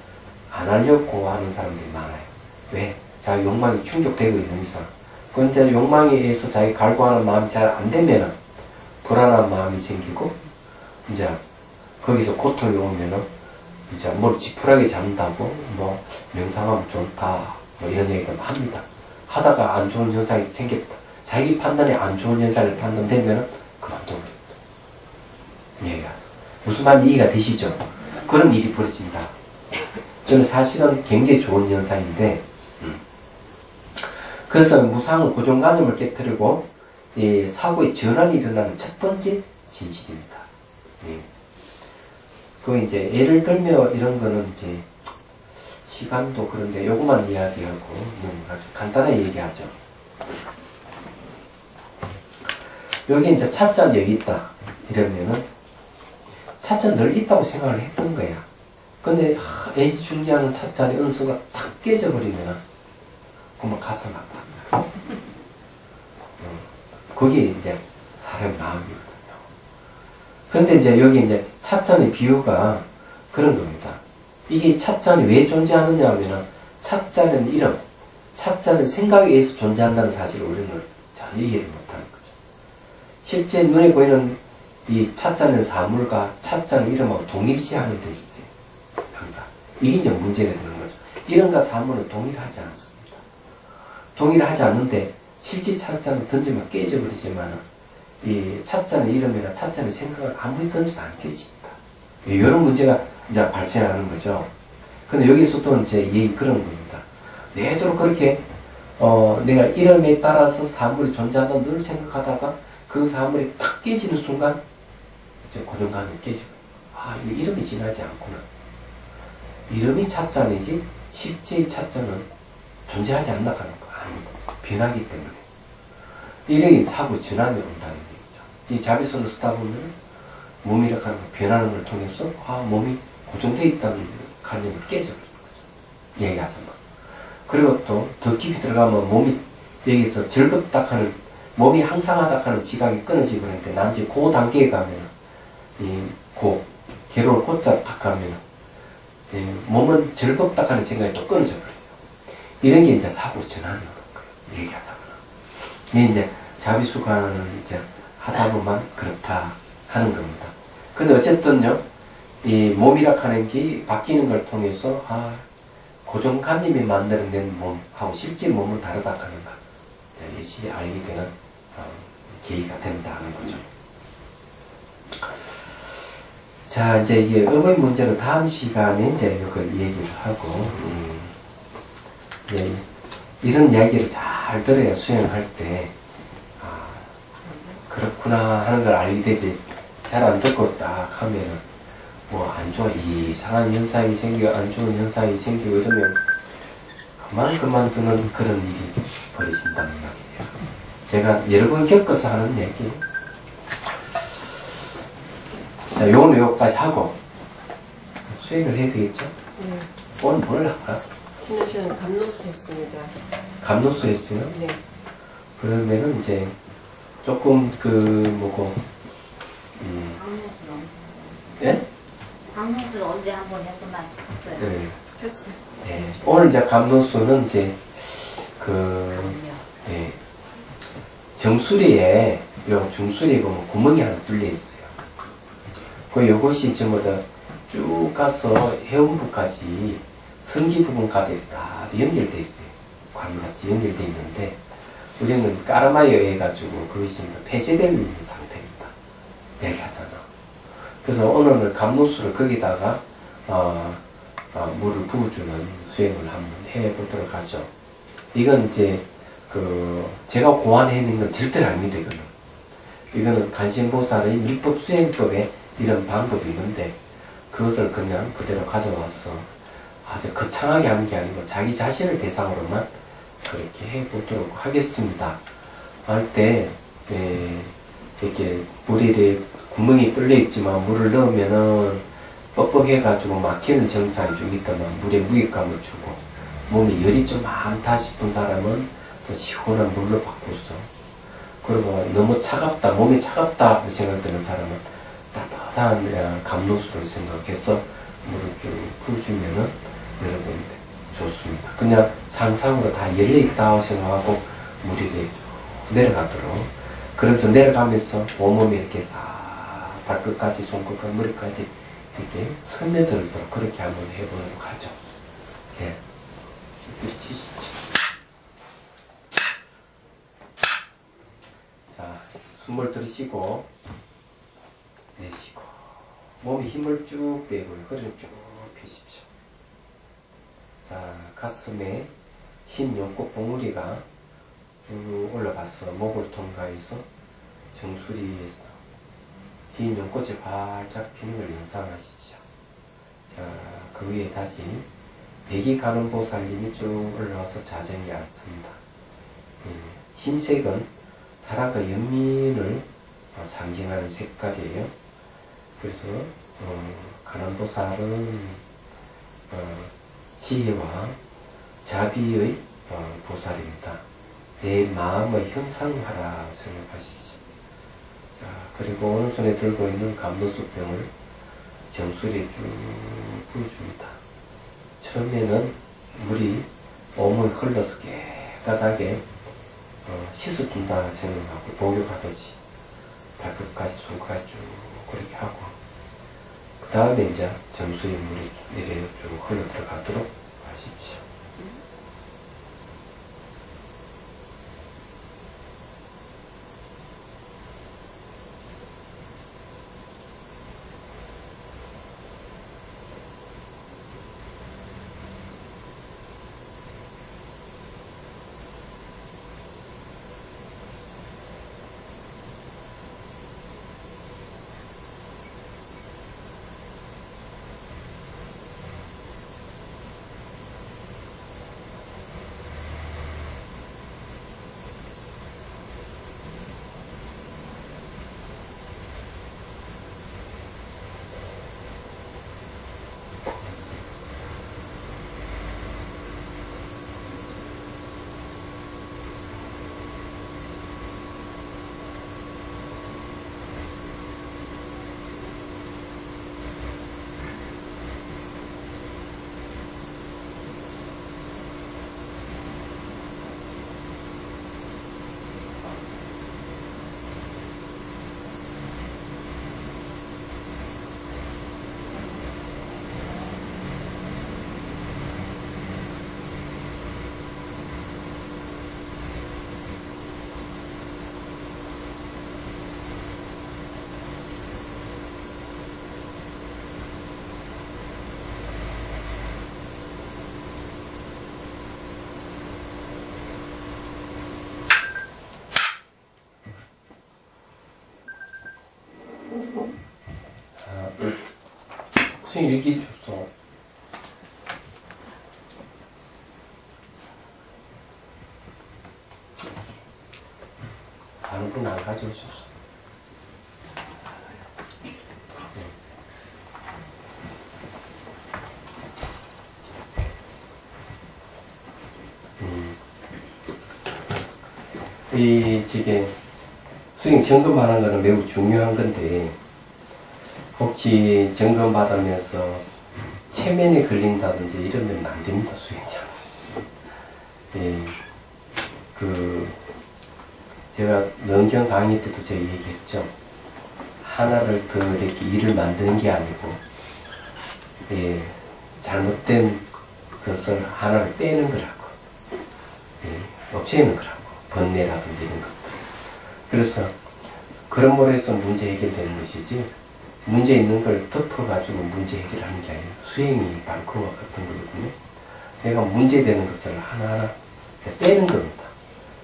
안 하려고 하는 사람들이 많아요. 왜? 자기 욕망이 충족되고 있는 이상. 그런데 욕망에 의해서 자기 갈구하는 마음이 잘 안 되면은 불안한 마음이 생기고, 이제 거기서 고통이 오면은 이제 뭘 지푸라기 잡는다고 뭐 명상하면 좋다 뭐 이런 얘기를 합니다. 하다가 안 좋은 현상이 생겼다. 자기 판단에 안 좋은 현상을 판단되면은 그만둬버립니다. 얘기하죠. 무슨 말인지 이해가 되시죠? 그런 일이 벌어진다. 저는 사실은 굉장히 좋은 현상인데, 그래서 무상은 고정관념을 깨뜨리고 이 사고의 전환이 일어나는 첫 번째 진실입니다. 예. 그 이제 예를 들면 이런 거는 이제 시간도 그런데 요것만 이야기하고 아주 간단하게 얘기하죠. 여기 이제 찻잔 여기 있다 이러면은 찻잔 늘 있다고 생각을 했던 거야. 근데 애지중지하는 찻잔의 은수가 탁 깨져버리면은 그만 가슴 아픕니다. 그게 이제 사람 마음이거든요. 그런데 이제 여기 이제 찻잔의 비유가 그런 겁니다. 이게 찻잔이 왜 존재하느냐 하면은 찻잔은 이름, 찻잔은 생각에 의해서 존재한다는 사실을 우리는 전혀 이해를 못하는 거죠. 실제 눈에 보이는 이 찻잔의 사물과 찻잔의 이름하고 동일시하는 데 있어요. 항상. 이게 이제 문제가 되는 거죠. 이름과 사물은 동일하지 않습니다. 동일하지 않는데 실제 찻잔을 던지면 깨져버리지만 이 찻잔의 이름이나 찻잔의 생각을 아무리 던져도 안 깨집니다. 이런 문제가 이제 발생하는 거죠. 근데 여기서 또 이제 그런 겁니다. 내도록 그렇게 내가 이름에 따라서 사물이 존재한다고 늘 생각하다가 그 사물이 탁 깨지는 순간 이제 고정관념이 깨지고, 이거 이름이 지나지 않구나. 이름이 찻잔이지 실제의 찻잔은 존재하지 않나 하는 거 아닙니다. 변하기 때문에. 이런 사고 전환이 온다는 얘기죠. 이 자비선을 쓰다 보면 몸이라고 하는 거 변하는 걸 통해서 몸이 고정되어 있다는 관념을 깨져버리는 거죠. 얘기하자면. 그리고 또 더 깊이 들어가면 몸이 여기서 즐겁다 하는, 몸이 항상하다 하는 지각이 끊어지고 그러는데 나중에 그 단계에 가면 괴로울 꽃자 딱 가면 몸은 즐겁다 하는 생각이 또 끊어져 버려요. 이런 게 이제 사고 전환이 오는 거예요. 얘기하자면. 이제 자비수관을 이제 하다 보면 그렇다 하는 겁니다. 근데 어쨌든요, 이 몸이라 하는 게 바뀌는 걸 통해서, 고정관념이 만들어낸 몸하고 실제 몸은 다르다 하는 거. 일시 알게 되는, 계기가 된다 하는 거죠. 자, 이제 이게 음의 문제는 다음 시간에 이제 이걸 얘기를 하고, 이런 이야기를 잘 들어야 수행할 때, 그렇구나 하는 걸 알게 되지. 잘 안 듣고 딱 하면은, 안 좋아, 이상한 현상이 생기고, 안 좋은 현상이 생기고 이러면, 그만두는 그런 일이 벌어진다는 이야기예요. 제가 여러 번 겪어서 하는 얘기. 자, 요거는 요거까지 하고, 수행을 해야 되겠죠? 네. 오늘 뭘 할까? 지난 시간 감노수 했습니다. 감노수 했어요? 네. 그러면은 이제 조금 예? 감노수를 언제 한번 했구나 싶었어요. 네. 했어요. 네. 오늘 이제 감노수는 이제 정수리에 요 중수리에 보면 구멍이 하나 뚫려 있어요. 요것이 전부 다 쭉 가서 해운부까지 성기 부분까지 다 연결되어 있어요. 관같이 연결되어 있는데 우리는 까르마에 의해 가지고 그것이 폐쇄되어 있는 상태입니다. 얘기하잖아. 그래서 오늘은 감노수를 거기다가 물을 부어주는 수행을 한번 해보도록 하죠. 이건 이제 제가 고안해낸 건 절대로 아닙니다. 이거는 간신보살의 밀법 수행법에 이런 방법이 있는데 그것을 그냥 그대로 가져와서 아주 거창하게 하는 게 아니고 자기 자신을 대상으로만 그렇게 해보도록 하겠습니다. 할 때 이렇게 물이 구멍이 뚫려 있지만 물을 넣으면은 뻑뻑해가지고 막히는 증상이 좀 있다면 물에 무게감을 주고 몸에 열이 좀 많다 싶은 사람은 또 시원한 물로 바꾸서, 그리고 너무 차갑다, 몸이 차갑다 생각되는 사람은 따뜻한 감로수를 생각해서 물을 쭉 풀어주면은 여러분 좋습니다. 그냥 상상으로 다 열려있다고 생각하고 물이 이렇게 내려가도록, 그러면서 내려가면서 온몸에 이렇게 싹 발끝까지 손끝까지 머리까지 이렇게 스며들도록 그렇게 한번 해보도록 하죠. 예. 이렇게 치시죠. 자, 숨을 들이쉬고 내쉬고 몸에 힘을 쭉 빼고요. 허리를 쭉 펴십시오. 자, 가슴에 흰 연꽃 봉우리가 쭉 올라가서 목을 통과해서 정수리에서 흰 연꽃이 활짝 피는 걸 연상하십시오. 자, 그 위에 다시 백이 가는 보살님이 쭉 올라와서 자정이 앉습니다. 흰색은 사랑과 연민을 상징하는 색깔이에요. 그래서 가는 보살은 지혜와 자비의 보살입니다. 내 마음의 형상화라 생각하십시오. 자, 그리고 오른손에 들고 있는 감로수병을 정수리에 쭉 부어줍니다. 처음에는 물이 온몸에 흘러서 깨끗하게 씻어준다 생각하고 목욕하듯이 발끝까지 손까지 쭉 그렇게 하고, 그 다음에 이제 정수리 물이 이래 쭉 흘러 들어가도록 하십시오. 선생님 얘기해 줬어. 다른 분 안 가져오셨어. 이 지금 수행 점검하는 거는 매우 중요한 건데, 혹시 점검 받으면서 체면에 걸린다든지 이러면 안 됩니다, 수행자. 예, 제가 명경 강의 때도 제가 얘기했죠. 하나를 더 이렇게 일을 만드는 게 아니고, 예, 잘못된 것을 하나를 빼는 거라고, 예, 없애는 거라고, 번뇌라든지 이런 것들. 그래서 그런 걸로 해서 문제 해결되는 것이지, 문제 있는 걸 덮어가지고 문제 해결하는 게 아니에요. 수행이 바로 그와 같은 거거든요. 내가 문제되는 것을 하나하나 빼는 겁니다.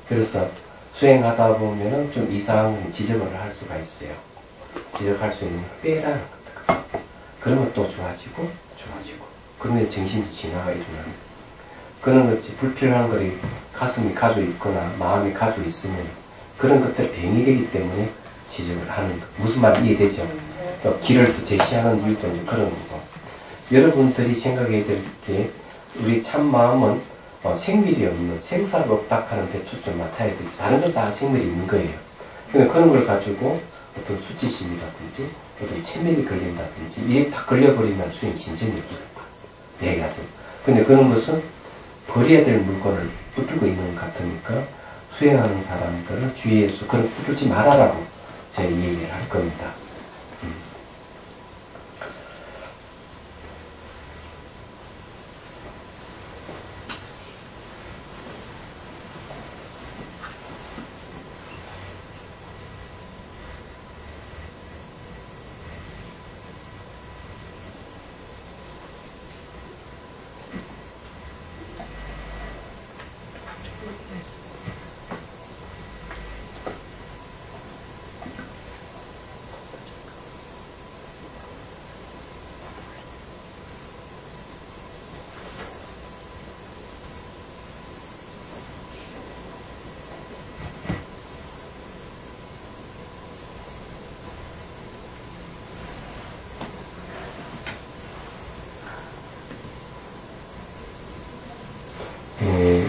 그래서 수행하다 보면은 좀 이상한 지적을 할 수가 있어요. 지적할 수 있는 걸 빼라는 겁니다. 그러면 또 좋아지고, 그러면 정신이 진화가 일어나는 거예요. 그런 것이 불필요한 거를 가슴이 가지고 있거나 마음이 가지고 있으면 그런 것들이 병이 되기 때문에 지적을 하는 거. 무슨 말 이해되죠? 또 길을 또 제시하는 이유도 이제 그런 거고. 여러분들이 생각해야 될 게 우리 참 마음은 생밀이 없는 생사가 없다 하는데 초점 맞춰야 되지. 다른 건 다 생밀이 있는 거예요. 그러니까 그런 걸 가지고 어떤 수치심이라든지 어떤 체면이 걸린다든지 이게 다 걸려버리면 수행 진전이 없어요. 얘기하죠. 근데 그런 것은 버려야 될 물건을 붙들고 있는 것 같으니까 수행하는 사람들은 주위에서 그걸 붙들지 말아라고 제가 얘기를 할 겁니다.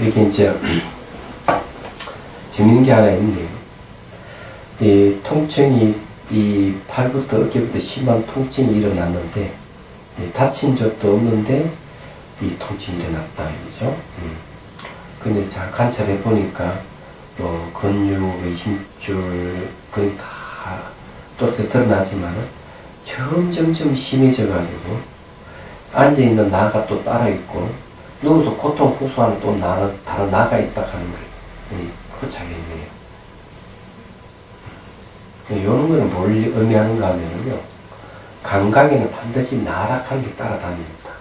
이게 이제 재밌는 게 하나 있네요. 이 통증이 이 팔부터 어깨부터 심한 통증이 일어났는데 다친 적도 없는데 이 통증이 일어났다 이죠. 근데 잘 관찰해 보니까 근육의 힘줄 거의 다 또렷하게 드러나지만은 점점점 심해져 가지고 앉아 있는 나가 또 따라 있고 누워서 고통 호소하는 또 다른 나가 있다 하는 거예요. 그 차이네요. 이런 거는 뭘 의미하는가 하면요. 감각에는 반드시 나락하는 게 따라다닙니다.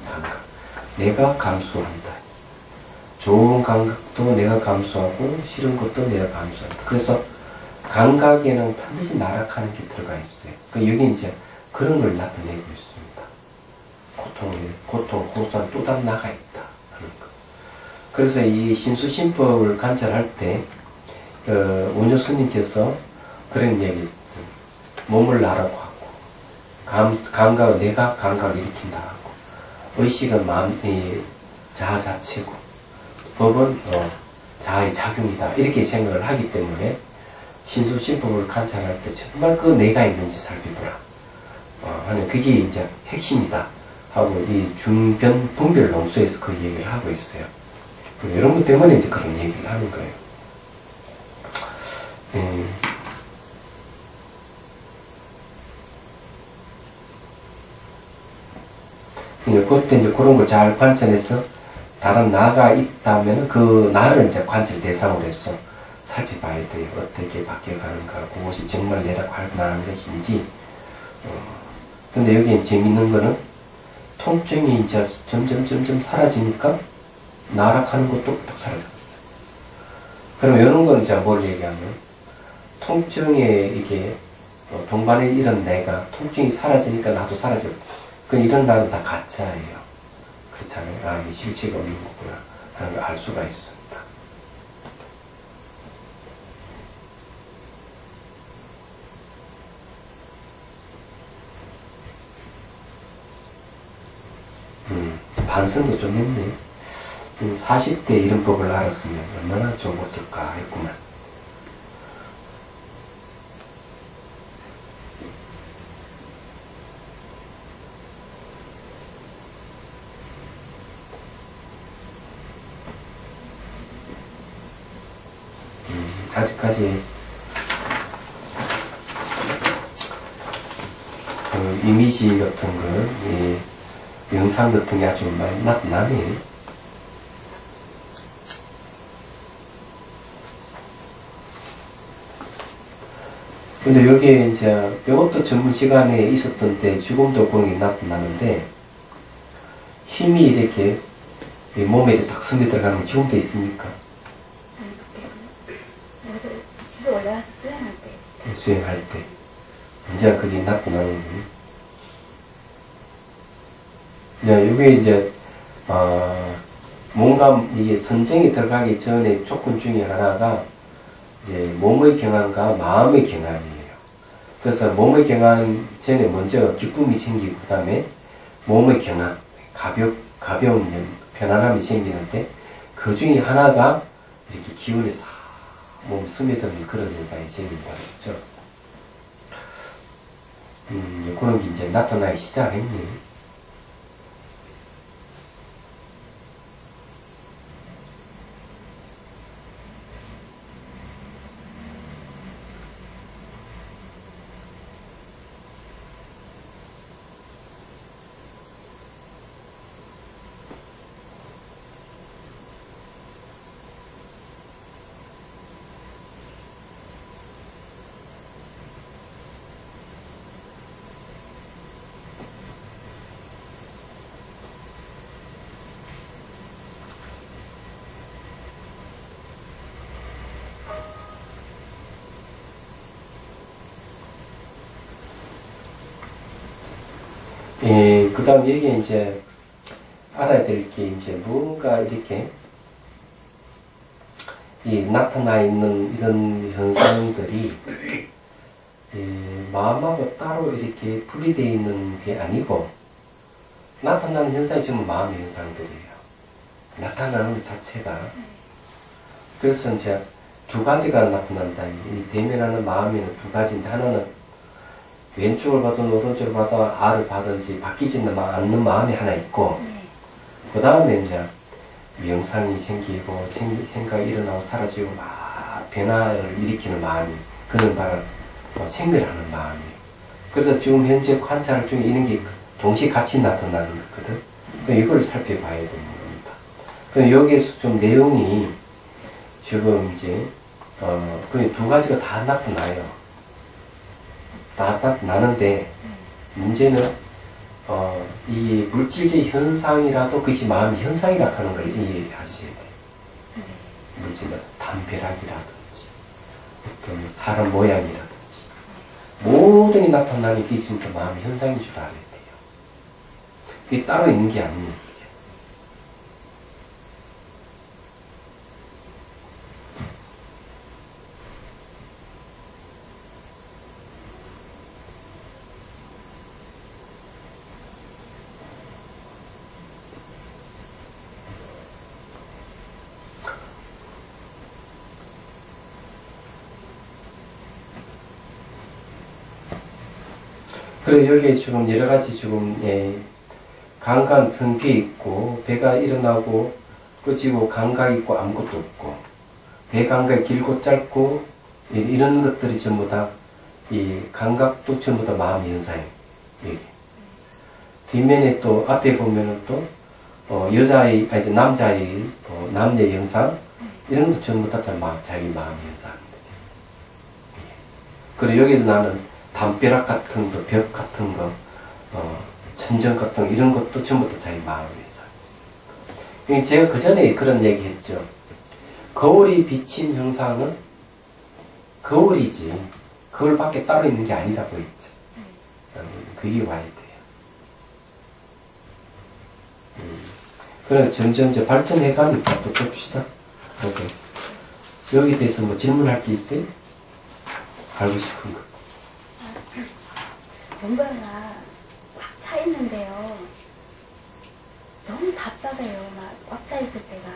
감각. 내가 감수한다. 좋은 감각도 내가 감수하고 싫은 것도 내가 감수한다. 그래서 감각에는 반드시 나락하는 게 들어가 있어요. 여기 이제 그런 걸 나타내고 있습니다. 고통, 호소한 또 다른 나가 있다 하는 거. 그래서 이 신수심법을 관찰할 때 원효 스님께서 그런 얘기 있어요. 몸을 나라고 하고 감각은 내가 감각을 일으킨다 하고 의식은 마음의 자아 자체고 법은 자아의 작용이다 이렇게 생각을 하기 때문에 신수심법을 관찰할 때 정말 그 내가 있는지 살펴보라 하는 그게 이제 핵심이다 하고 이 중변 분별 논수에서 그 얘기를 하고 있어요. 이런 것 때문에 이제 그런 얘기를 하는 거예요. 그때 이제 그런 걸 잘 관찰해서 다른 나가 있다면 그 나를 이제 관찰 대상으로 해서 살펴봐야 돼요. 어떻게 바뀌어가는가, 그것이 정말 내라고 할 만한 것인지. 근데 여기 재밌는 거는 통증이 이제 점점 사라지니까 나락하는 것도 딱 사라졌어요. 그럼 이런 건 이제 뭘 얘기하면 통증에 이게 동반에 이런 내가 통증이 사라지니까 나도 사라져. 이런 나는 다 가짜예요. 그렇잖아요. 이게 실체가 없는 거구나 하는 걸 알 수가 있습니다. 반성도 좀 했네. 40대 이런 법을 알았으면 얼마나 좋았을까 했구만. 아직까지 그 이미지 같은 거, 이 영상 같은 게 아주 많이 나네. 근데 여기에 이제 이것도 전문 시간에 있었던 때 죽음도 공이 나타나는데 힘이 이렇게 몸에 이렇게 딱 스며 들어가는 게 지금도 있습니까? 집에 올라와서 수행할 때. 수행할 때. 이제 그게 나타나는 거예요. 이제 이게 이제 뭔가 이게 선정에 들어가기 전에 조건 중에 하나가 이제 몸의 경안과 마음의 경안이에요. 그래서 몸의 경안 전에 먼저 기쁨이 생기고 그 다음에 몸의 경안, 가벼운 편안함이 생기는데 그 중에 하나가 이렇게 기운이 싹 몸 스며드는 그런 현상이 생긴다는 거죠. 그런 게 이제 나타나기 시작했네. 그 다음 여기에 이제 알아야 될 게 이제 뭔가 이렇게 나타나 있는 이런 현상들이 마음하고 따로 이렇게 분리되어 있는 게 아니고 나타나는 현상이 전부 마음의 현상들이에요. 나타나는 것 자체가. 그래서 이제 두 가지가 나타난다. 이 대면하는 마음에는 두 가지인데 하나는 왼쪽을 봐도 오른쪽을 봐도 알을 봐든지 바뀌지는 않는 마음이 하나 있고 그 다음에 이제 명상이 생기고 생각이 일어나고 사라지고 막 변화를 일으키는 마음이 그는 바로 생멸하는 마음이에요. 그래서 지금 현재 관찰 중에 이런 게 동시에 같이 나타나는 거거든. 이걸 살펴봐야 되는 겁니다. 그럼 여기에서 좀 내용이 지금 이제 그 두 가지가 다 나타나요. 다 나는데 문제는 이 물질적 현상이라도 그것이 마음의 현상이라 하는 걸 이해하셔야 돼요. 물질은 담벼락이라든지 어떤 사람 모양이라든지 모든 게 나타나는 게 지금부터 마음의 현상인 줄 알아야 돼요. 그게 따로 있는 게 아니에요. 그리고 여기에 지금 여러 가지 지금 감각 등게 있고 배가 일어나고 꺼지고 감각 있고 아무것도 없고 배 감각이 길고 짧고 이런 것들이 전부 다 이 감각도 전부 다 마음의 현상이에요. 여기. 뒷면에 또 앞에 보면은 또 여자의 아니 남자의 남녀의 형상 이런 것도 전부 다 자기 마음의 현상입니다. 그리고 여기서 나는 담벼락 같은 거, 벽 같은 거, 천정 같은 거, 이런 것도 전부 다 자기 마음입니다. 제가 그 전에 그런 얘기 했죠. 거울이 비친 형상은 거울이지, 거울 밖에 따로 있는 게 아니라고 했죠. 그게 와야 돼요. 그래, 점점 이제 발전해 가니까 또 봅시다. 여기 대해서 뭐 질문할 게 있어요? 알고 싶은 거. 뭔가가 꽉 차 있는데요. 너무 답답해요. 막 꽉 차 있을 때가.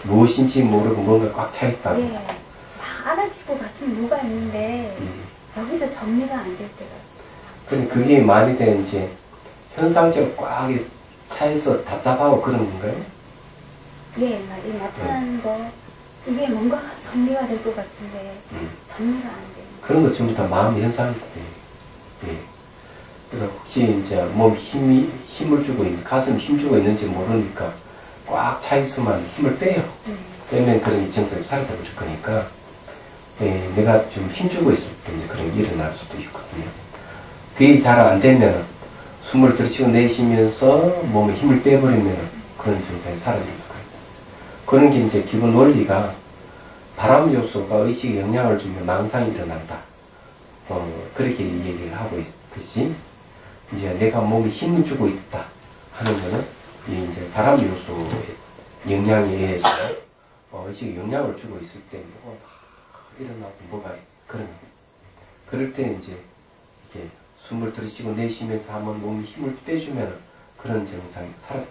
무엇인지 모르고 뭔가 꽉 차 있다고. 네. 막 알아질 것 같은 뭐가 있는데 여기서 정리가 안 될 때가. 그럼 그게 많이 되는 이제 현상적으로 꽉 차있어 답답하고 그런 건가요? 예, 막 이 나타나는 거 이게 뭔가 정리가 될 것 같은데 정리가 안 돼요. 그런 것 전부 다 마음의 현상이거든요. 예. 그래서 혹시 이제 몸 힘을 주고 있는, 가슴 힘 주고 있는지 모르니까 꽉 차 있으면 힘을 빼요. 빼면 그런 이정성이 사라져버릴 거니까, 예, 내가 좀 힘 주고 있을 때 이제 그런 게 일어날 수도 있거든요. 그게 잘 안 되면 숨을 들이쉬고 내쉬면서 몸에 힘을 빼버리면 그런 증상이 사라질 수가 있어요. 그런 게 이제 기본 원리가 바람 요소가 의식에 영향을 주면 망상이 일어난다. 그렇게 얘기를 하고 있듯이, 이제 내가 몸에 힘을 주고 있다 하는 거는, 이제 바람 요소에 영향에 의해서 의식이 영향을 주고 있을 때 뭐가 막 일어나고 뭐가 그럴 때 이제 이렇게 숨을 들이쉬고 내쉬면서 한번 몸에 힘을 빼주면 그런 증상이 사라져.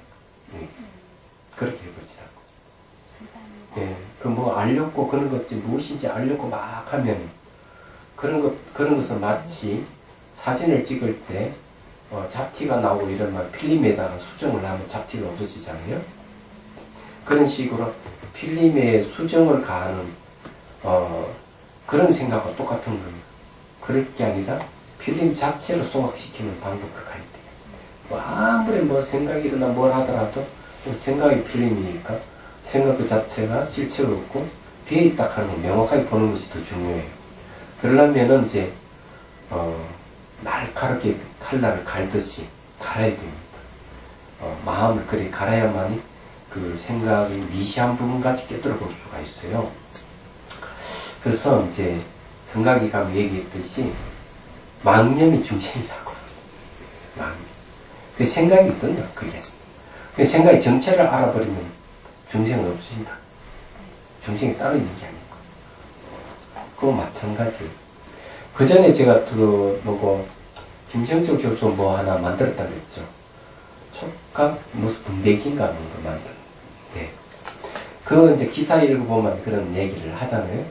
그렇게 해보시라고. 예, 그 뭐 알렸고 그런 것이 무엇인지 알렸고 막 하면 그런 것은 마치 사진을 찍을 때 잡티가 나오고 이러면 필름에다가 수정을 하면 잡티가 없어지잖아요. 그런 식으로 필름에 수정을 가하는 그런 생각과 똑같은 거예요. 그럴 게 아니라 필름 자체를 소각시키는 방법을 가야 돼요. 뭐 아무리 뭐 생각이 일어나 뭘 하더라도 생각이 필름이니까 생각 그 자체가 실체가 없고 비어있다 하는 걸 명확하게 보는 것이 더 중요해요. 그러려면은 이제 날카롭게 칼날을 갈듯이 갈아야 됩니다. 마음을 그리 갈아야만이 그 생각의 미시한 부분까지 깨뜨려 볼 수가 있어요. 그래서 이제 성가기가 얘기했듯이 망념이 중심이라고. 망념. 그 생각이 있던가 그게. 그 생각의 정체를 알아버리면 중생은 없으신다. 중생이 따로 있는 게 아니고. 그거 마찬가지예요. 그 전에 제가 보고 김정철 교수 뭐 하나 만들었다고 했죠. 촉각 무슨 분대기인가 하는 거 만들. 네. 그거 이제 기사 읽어보면 그런 얘기를 하잖아요.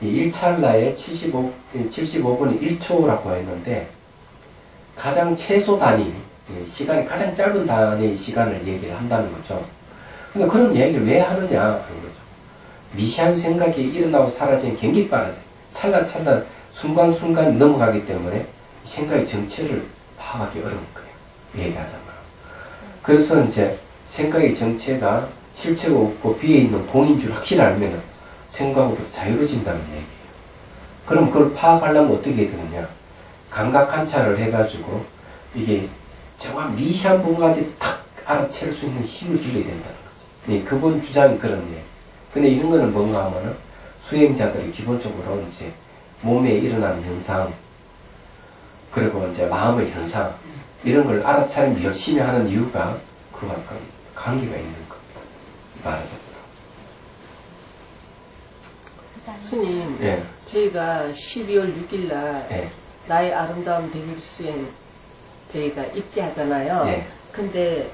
이 1찰나에 75분이 1초라고 했는데 가장 최소 단위, 시간이 가장 짧은 단위의 시간을 얘기를 한다는 거죠. 근데 그런 얘기를 왜 하느냐 하는 거죠. 미시한 생각이 일어나고 사라지는 굉장히 빠르대. 찰나찰나 순간순간 넘어가기 때문에 생각의 정체를 파악하기 어려운 거예요. 얘기하자면. 그래서 이제 생각의 정체가 실체가 없고 비어있는 공인 줄 확실히 알면 생각으로부터 자유로워진다는 얘기예요. 그럼 그걸 파악하려면 어떻게 해야 되느냐. 감각 관찰을 해가지고 이게 정말 미시한 부분까지 탁 알아챌 수 있는 힘을 길러야 된다는 거죠. 예, 그분 주장이 그런 얘기. 근데 이런 거는 뭔가 하면은 수행자들이 기본적으로 이제 몸에 일어나는 현상, 그리고 이제 마음의 현상, 이런 걸 알아차리면 열심히 하는 이유가 그와 관계가 있는 겁니다. 말하자면. 스님, 예. 저희가 12월 6일 날 예. 나의 아름다운 100일 수행 저희가 입제하잖아요. 예. 근데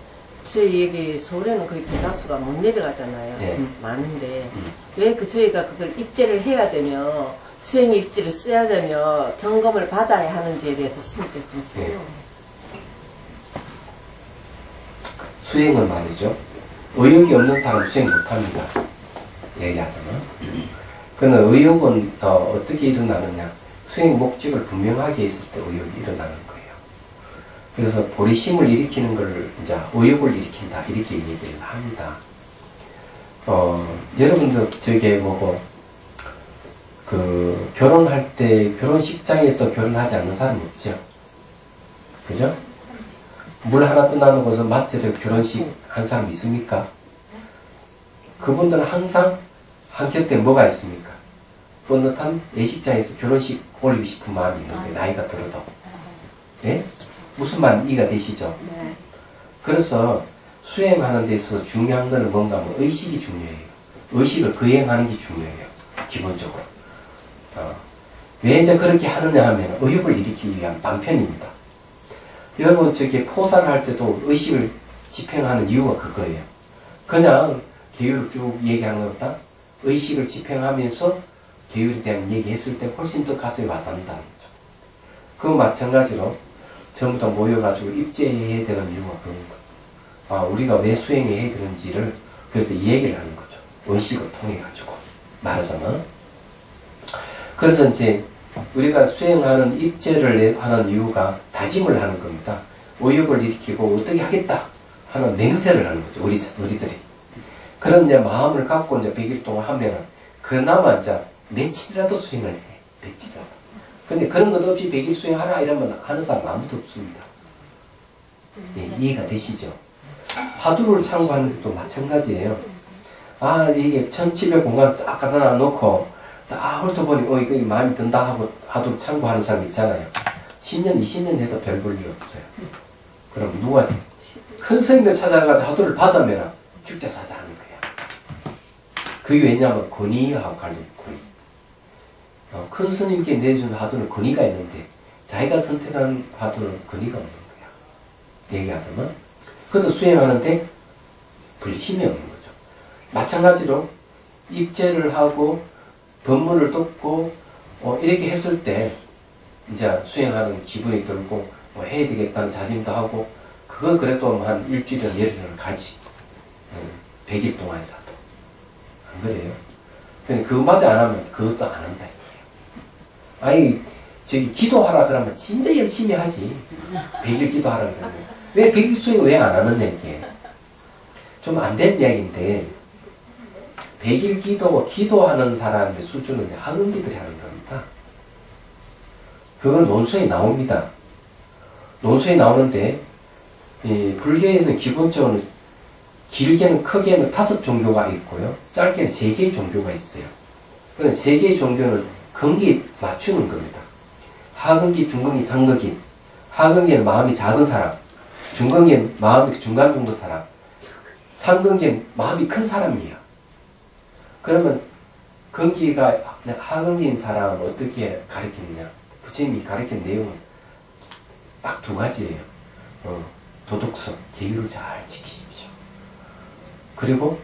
저희에게 서울에는 거의 대다수가 못 내려가잖아요. 예. 많은데 왜 저희가 그걸 입제를 해야 되며 수행 일지를 써야 되며 점검을 받아야 하는지에 대해서 스님께서 좀 설명을 해주세요. 수행은 말이죠. 의욕이 없는 사람은 수행 못합니다. 얘기하자면. 그러나 의욕은 어떻게 일어나느냐. 수행 목적을 분명하게 했을 때 의욕이 일어나는 거예요. 그래서 보리심을 일으키는 걸 이제 의욕을 일으킨다. 이렇게 얘기를 합니다. 여러분도 저게 뭐고 그 결혼할 때 결혼식장에서 결혼하지 않는 사람 없죠? 그죠? 물 하나 떠나놓고서 맞제도 결혼식 한 사람 있습니까? 그분들은 항상 한 곁에 뭐가 있습니까? 뻔뻔한 예식장에서 결혼식 올리고 싶은 마음이 있는 거예요. 나이가 들어도. 네? 무슨 말 이해가 되시죠? 네. 그래서 수행하는 데 있어서 중요한 거는 뭔가 하면 의식이 중요해요. 의식을 거행하는 게 중요해요. 기본적으로. 왜 이제 그렇게 하느냐 하면 의욕을 일으키기 위한 방편입니다. 여러분 저기 포사를 할 때도 의식을 집행하는 이유가 그거예요. 그냥 계율을 쭉 얘기하는 것보다 의식을 집행하면서 계율에 대한 얘기했을 때 훨씬 더 가슴에 와닿는다는 거죠. 그 마찬가지로 전부 다 모여가지고 입제해야 되는 이유가 그런 거예요. 우리가 왜 수행해야 되는지를 그래서 이 얘기를 하는 거죠. 의식을 통해가지고 말하자면. 그래서 이제 우리가 수행하는 입제를 하는 이유가 다짐을 하는 겁니다. 의욕을 일으키고 어떻게 하겠다 하는 맹세를 하는 거죠. 우리들이. 그런 이제 마음을 갖고 이제 100일 동안 하면 그나마 이제 며칠이라도 수행을 해. 며칠이라도. 근데 그런 것 없이 100일 수행하라 이러면 하는 사람 아무도 없습니다. 예, 이해가 되시죠? 화두를 참고하는데도 마찬가지예요. 이게 1700 공간 딱 갖다 놓고 딱 훑어보니 이거 마음이 든다 하고 화두를 참고하는 사람 있잖아요. 10년, 20년 해도 별 볼 일 없어요. 그럼 누가 큰 스님들 찾아가서 화두를 받으면 죽자 사자 하는 거야. 그게 왜냐하면 권위하고 관련 권위. 큰 스님께 내준 화두는 권위가 있는데 자기가 선택한 화두는 권위가 없는 거야. 얘기하자면 그래서 수행하는데 별 힘이 없는 거죠. 마찬가지로 입제를 하고 법문을 듣고 이렇게 했을 때 이제 수행하는 기분이 들고 해야 되겠다는 자짐도 하고 그거 그래도 한 일주일이나 열흘은 가지. 100일 동안이라도. 안 그래요? 근데 그거마저 안 하면 그것도 안 한다. 아니, 저기 기도하라 그러면 진짜 열심히 하지. 100일 기도하라 그러면. 왜 100일 수행 왜 안 하느냐, 이게. 좀 안 된 이야기인데, 100일 기도하는 사람의 수준은 학원기들이 하는 겁니다. 그건 논서에 나옵니다. 논서에 나오는데, 이 불교에서는 기본적으로 길게는 크게는 5종교가 있고요. 짧게는 3개의 종교가 있어요. 그런데 3개의 종교는 근기 맞추는 겁니다. 하근기, 중근기, 상근기. 하근기는 마음이 작은 사람, 중근기는 마음이 중간 정도 사람, 상근기는 마음이 큰 사람이에요. 그러면 근기가 하근기인 사람은 어떻게 가르치느냐? 부처님이 가르친 내용은 딱 2가지예요. 도덕성, 계율을 잘 지키십시오. 그리고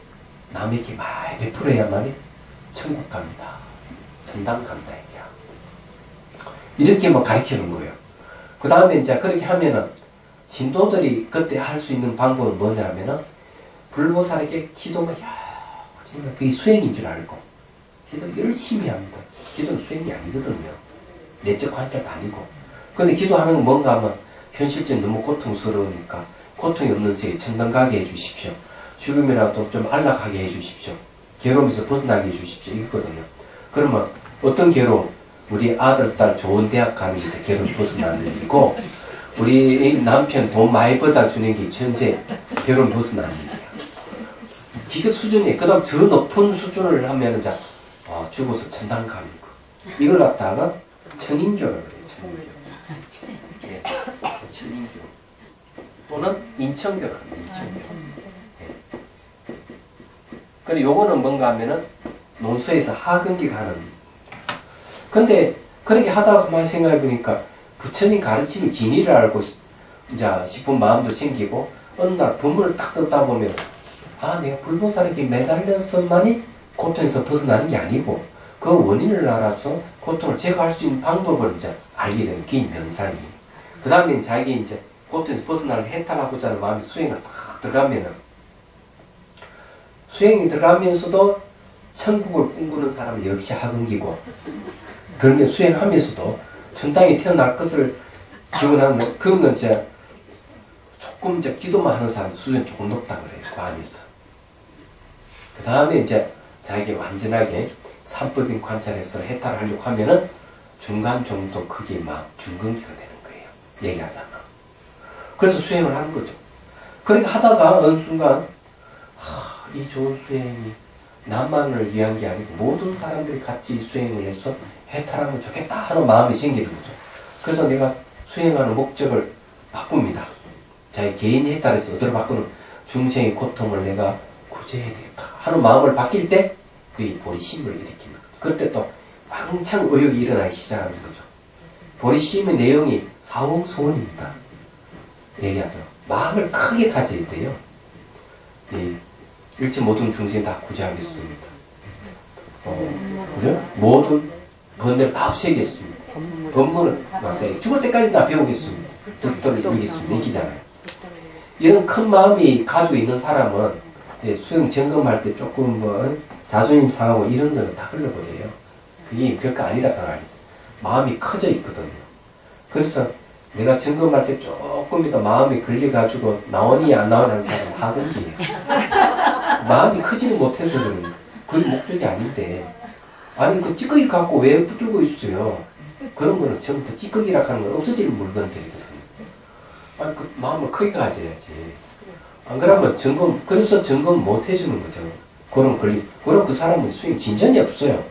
남에게 많이 베풀어야만이 천국 갑니다. 전당 간다 이게야. 이렇게 뭐 가르치는 거예요. 그 다음에 이제 그렇게 하면은 신도들이 그때 할 수 있는 방법은 뭐냐면은 불보살에게 기도만 정말 그게 수행인 줄 알고 기도 열심히 합니다. 기도는 수행이 아니거든요. 내적 관찰도 아니고. 근데 기도하는 건 뭔가 하면 현실적으로 너무 고통스러우니까 고통이 없는 세계 천당 가게 해주십시오. 죽음이라도 좀 안락하게 해주십시오. 괴로움에서 벗어나게 해주십시오. 이거거든요. 그러면 어떤 괴로움? 우리 아들, 딸 좋은 대학 가는 게 이제 괴로움 벗어나는 일이고, 우리 남편 돈 많이 벌다 주는 게 현재 괴로움 벗어나는 일이야. 기껏 수준이, 그 다음 더 높은 수준을 하면 이제, 죽어서 천당 가는 거. 이걸 갖다가 천인교라고 그래요. 천인교. 예. 천인교. 또는 인천교라고 해요. 인천교. 근데 요거는 뭔가 하면은 논서에서 하근기 가는. 근데 그렇게 하다가 가만히 생각해 보니까 부처님 가르침이 진리를 알고 이제 싶은 마음도 생기고 어느 날 법문을 딱 듣다 보면 내가 불보살에게 매달렸건만이 고통에서 벗어나는 게 아니고 그 원인을 알아서 고통을 제거할 수 있는 방법을 이제 알게 되는 게 명상이. 그 다음에 자기 이제 고통에서 벗어나는 해탈하고자 하는 마음이 수행을 딱 들어가면은 수행이 들어가면서도 천국을 꿈꾸는 사람은 역시 하근기고, 그러면 수행하면서도 천당에 태어날 것을 기원하면, 그런 건 이제 조금 이제 기도만 하는 사람 수준이 조금 높다 그래요, 그 안에서. 그 다음에 이제 자기가 완전하게 삼법인 관찰해서 해탈하려고 하면은 중간 정도 크기의 마음, 중근기가 되는 거예요. 얘기하자면. 그래서 수행을 하는 거죠. 그렇게 하다가 어느 순간, 이 좋은 수행이 나만을 위한 게 아니고 모든 사람들이 같이 수행을 해서 해탈하면 좋겠다 하는 마음이 생기는 거죠. 그래서 내가 수행하는 목적을 바꿉니다. 자기 개인 해탈에서 어디로 바꾸는 중생의 고통을 내가 구제해야 되겠다 하는 마음을 바뀔 때 그게 보리심을 일으키는 거죠. 그럴 때 또 왕창 의욕이 일어나기 시작하는 거죠. 보리심의 내용이 사홍소원입니다. 얘기하죠. 마음을 크게 가져야 돼요. 일체 모든 중생이 다 구제하겠습니다. 그죠? 모든 번뇌를 다 없애겠습니다. 법문을 맞아요. 죽을 때까지 다 배우겠습니다. 독도를 이루겠습니다. 얘기잖아요. 이런 큰 마음이 가지고 있는 사람은 수행 점검할 때 조금 자존심 상하고 이런 데는 다 흘러버려요. 그게 별거 아니라 말이에요. 마음이 커져 있거든요. 그래서 내가 점검할 때 조금 더 마음이 걸려가지고 나오니 안 나오니 하는 사람은 하근기예요. 마음이 크지는 못해서 그런 그게 목적이 아닌데, 아니 그 찌꺼기 갖고 왜 붙들고 있어요? 그런 거는 전부 찌꺼기라 하는 건 없어지는 물건들이거든요. 아니 그 마음을 크게 가져야지. 안 그러면 그래서 점검 못 해주는 거죠. 그럼 그 사람은 수행 진전이 없어요.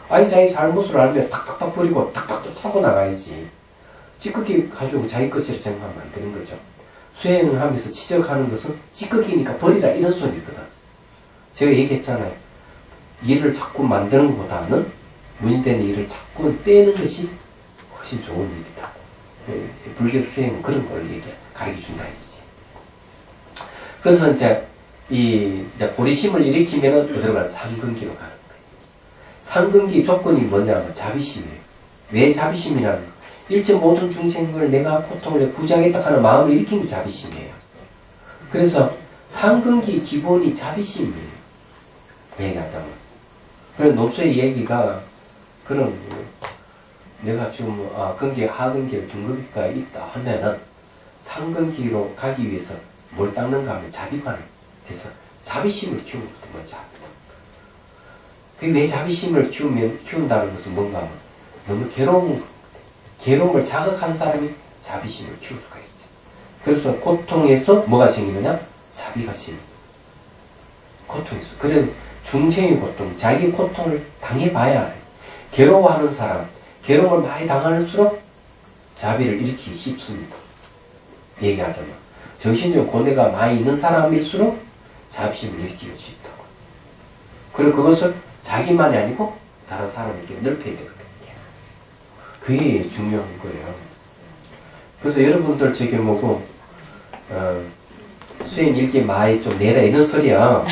아니 자기 잘못을 알면 탁탁탁 버리고 탁탁탁 차고 나가야지. 찌꺼기 가지고 자기 것이라 생각하면 안 되는 거죠. 수행을 하면서 지적하는 것은 찌꺼기니까 버리라 이런 소리거든. 제가 얘기했잖아요. 일을 자꾸 만드는 것보다는 문의되는 일을 자꾸 빼는 것이 훨씬 좋은 일이다. 불교 수행은 그런 걸 가르쳐 준다 이지. 그래서 이제 이제 보리심을 일으키면은 어디로 가요? 상근기로 가는 거예요. 상근기 조건이 뭐냐면 자비심이에요. 왜 자비심이라는 거? 일체 모든 중생을 내가 고통을 구제하겠다 하는 마음을 일으킨 게 자비심이에요. 그래서 상근기 기본이 자비심이에요. 얘기하자면. 그래서 노수의 얘기가 그런 내가 지금 근기 하근기를 중근기가 있다 하면은 상근기로 가기 위해서 뭘 닦는가 하면 자비관을 해서 자비심을 키우는 것도 먼저 합니다. 그게 왜 자비심을 키운다는 것은 뭔가 하면 너무 괴로움을 자극한 사람이 자비심을 키울 수가 있어요. 그래서 고통에서 뭐가 생기느냐? 자비가 생깁니다. 고통에서. 그래서 중생의 고통, 자기 고통을 당해봐야 해요. 괴로워하는 사람, 괴로움을 많이 당할수록 자비를 일으키기 쉽습니다. 얘기하자면. 정신적 고뇌가 많이 있는 사람일수록 자비심을 일으키기 쉽다고. 그리고 그것을 자기만이 아니고 다른 사람에게 넓혀야 되거든요. 그게 중요한 거예요. 그래서 여러분들 저기 뭐고 수행 일기 많이 좀 내라 이런 소리야.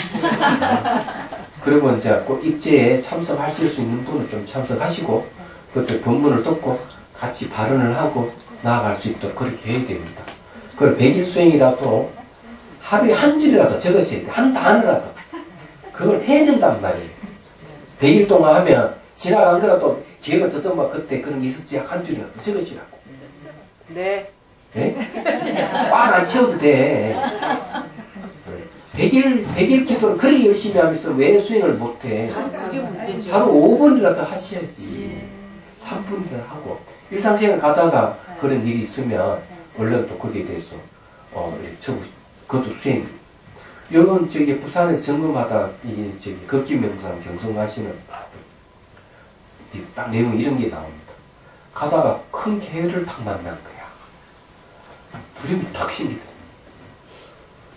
그리고 이제 꼭 입제에 참석하실 수 있는 분은 좀 참석하시고 그때 본문을 듣고 같이 발언을 하고 나아갈 수 있도록 그렇게 해야 됩니다. 그걸 100일 수행이라도 하루에 한 줄이라도 적으셔야 돼. 한 단어라도. 그걸 해야 된단 말이에요. 100일 동안 하면 지나간 거라도 기억을 더듬어 그때 그런 게 있었지 한 줄이라도 적으시라고. 네. 예? 꽉 안 채워도 돼. 100일 기도를 그렇게 열심히 하면서 왜 수행을 못해? 그게 문제죠. 하루 5분이라도 하셔야지. 3분이라도 하고. 일상생활 가다가 그런 일이 있으면 얼른 또 거기에 대해서 이렇게 그것도 수행. 요건 저기 부산에서 점검하다 이 저기 걷기명상 경성 가시는 딱 내용 이런 게 나옵니다. 가다가 큰 개를 탁 만난 거야. 두려움이 탁 생기더라.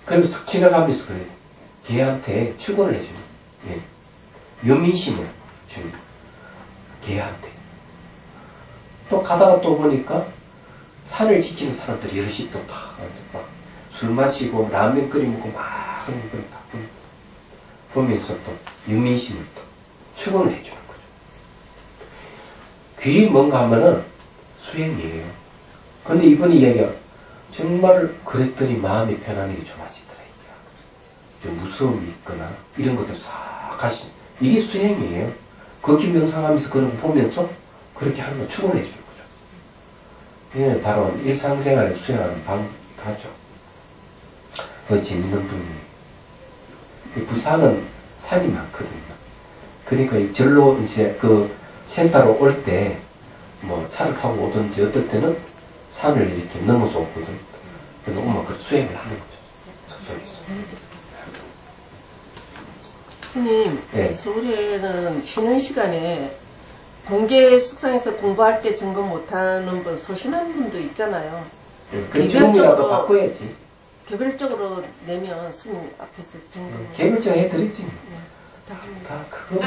그러면서 슥 지나가면서 그래. 개한테 축원을 해주는. 예. 연민심을 주는. 개한테. 또 가다가 또 보니까 산을 지키는 사람들이 여럿이 또 탁 술 마시고 라면 끓여 먹고 막 하는 걸 딱 보면서 또 연민심을 또 축원을 해주는 거죠. 그게 뭔가 하면은 수행이에요. 근데 이분이 이야기가 정말 그랬더니 마음이 편안하게 좋아지더라. 좀 무서움이 있거나 이런 것들 싹 하시. 이게 수행이에요. 걷기 명상하면서 그런 거 보면서 그렇게 하는 거 축원해 주는 거죠. 예, 바로 일상생활에 수행하는 방법하죠. 그 재밌는 분이. 부산은 산이 많거든요. 그러니까 이 절로 이제 그 센터로 올 때 뭐 차를 타고 오든지 어떨 때는 산을 이렇게 넘어서 오거든. 그래서 엄마 그 수행을 하는 거죠. 섭섭해서. 스님, 네. 서울에는 쉬는 시간에 공개 숙상에서 공부할 때 점검 못하는 분, 소심한 분도 있잖아요. 그 지금이라도 바꿔야지. 개별적으로 내면 스님 앞에서 점검을. 개별적으로 해드리지. 네, 다 합니다. 다 그거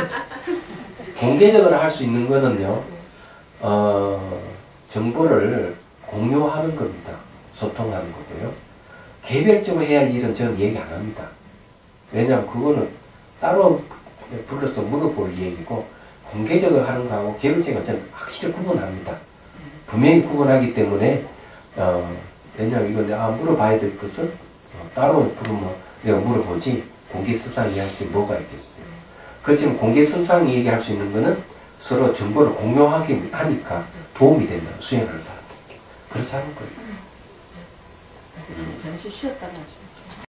공개적으로 할 수 있는 거는요. 정보를 공유하는 겁니다. 소통하는 거고요. 개별적으로 해야 할 일은 저는 얘기 안 합니다. 왜냐하면 그거는 따로 불러서 물어볼 얘기고 공개적으로 하는 거하고 개별적으로 저는 확실히 구분합니다. 분명히 구분하기 때문에 왜냐하면 이거 내가 물어봐야 될 것을 따로 부르면 내가 물어보지 공개 수상 이야기할 게 뭐가 있겠어요. 그렇지만 공개 수상 얘기할 수 있는 거는 서로 정보를 공유하게 하니까 도움이 된다. 수행하는 사람들에게. 그래서 하는 거예요. 잠시 쉬었다 가죠.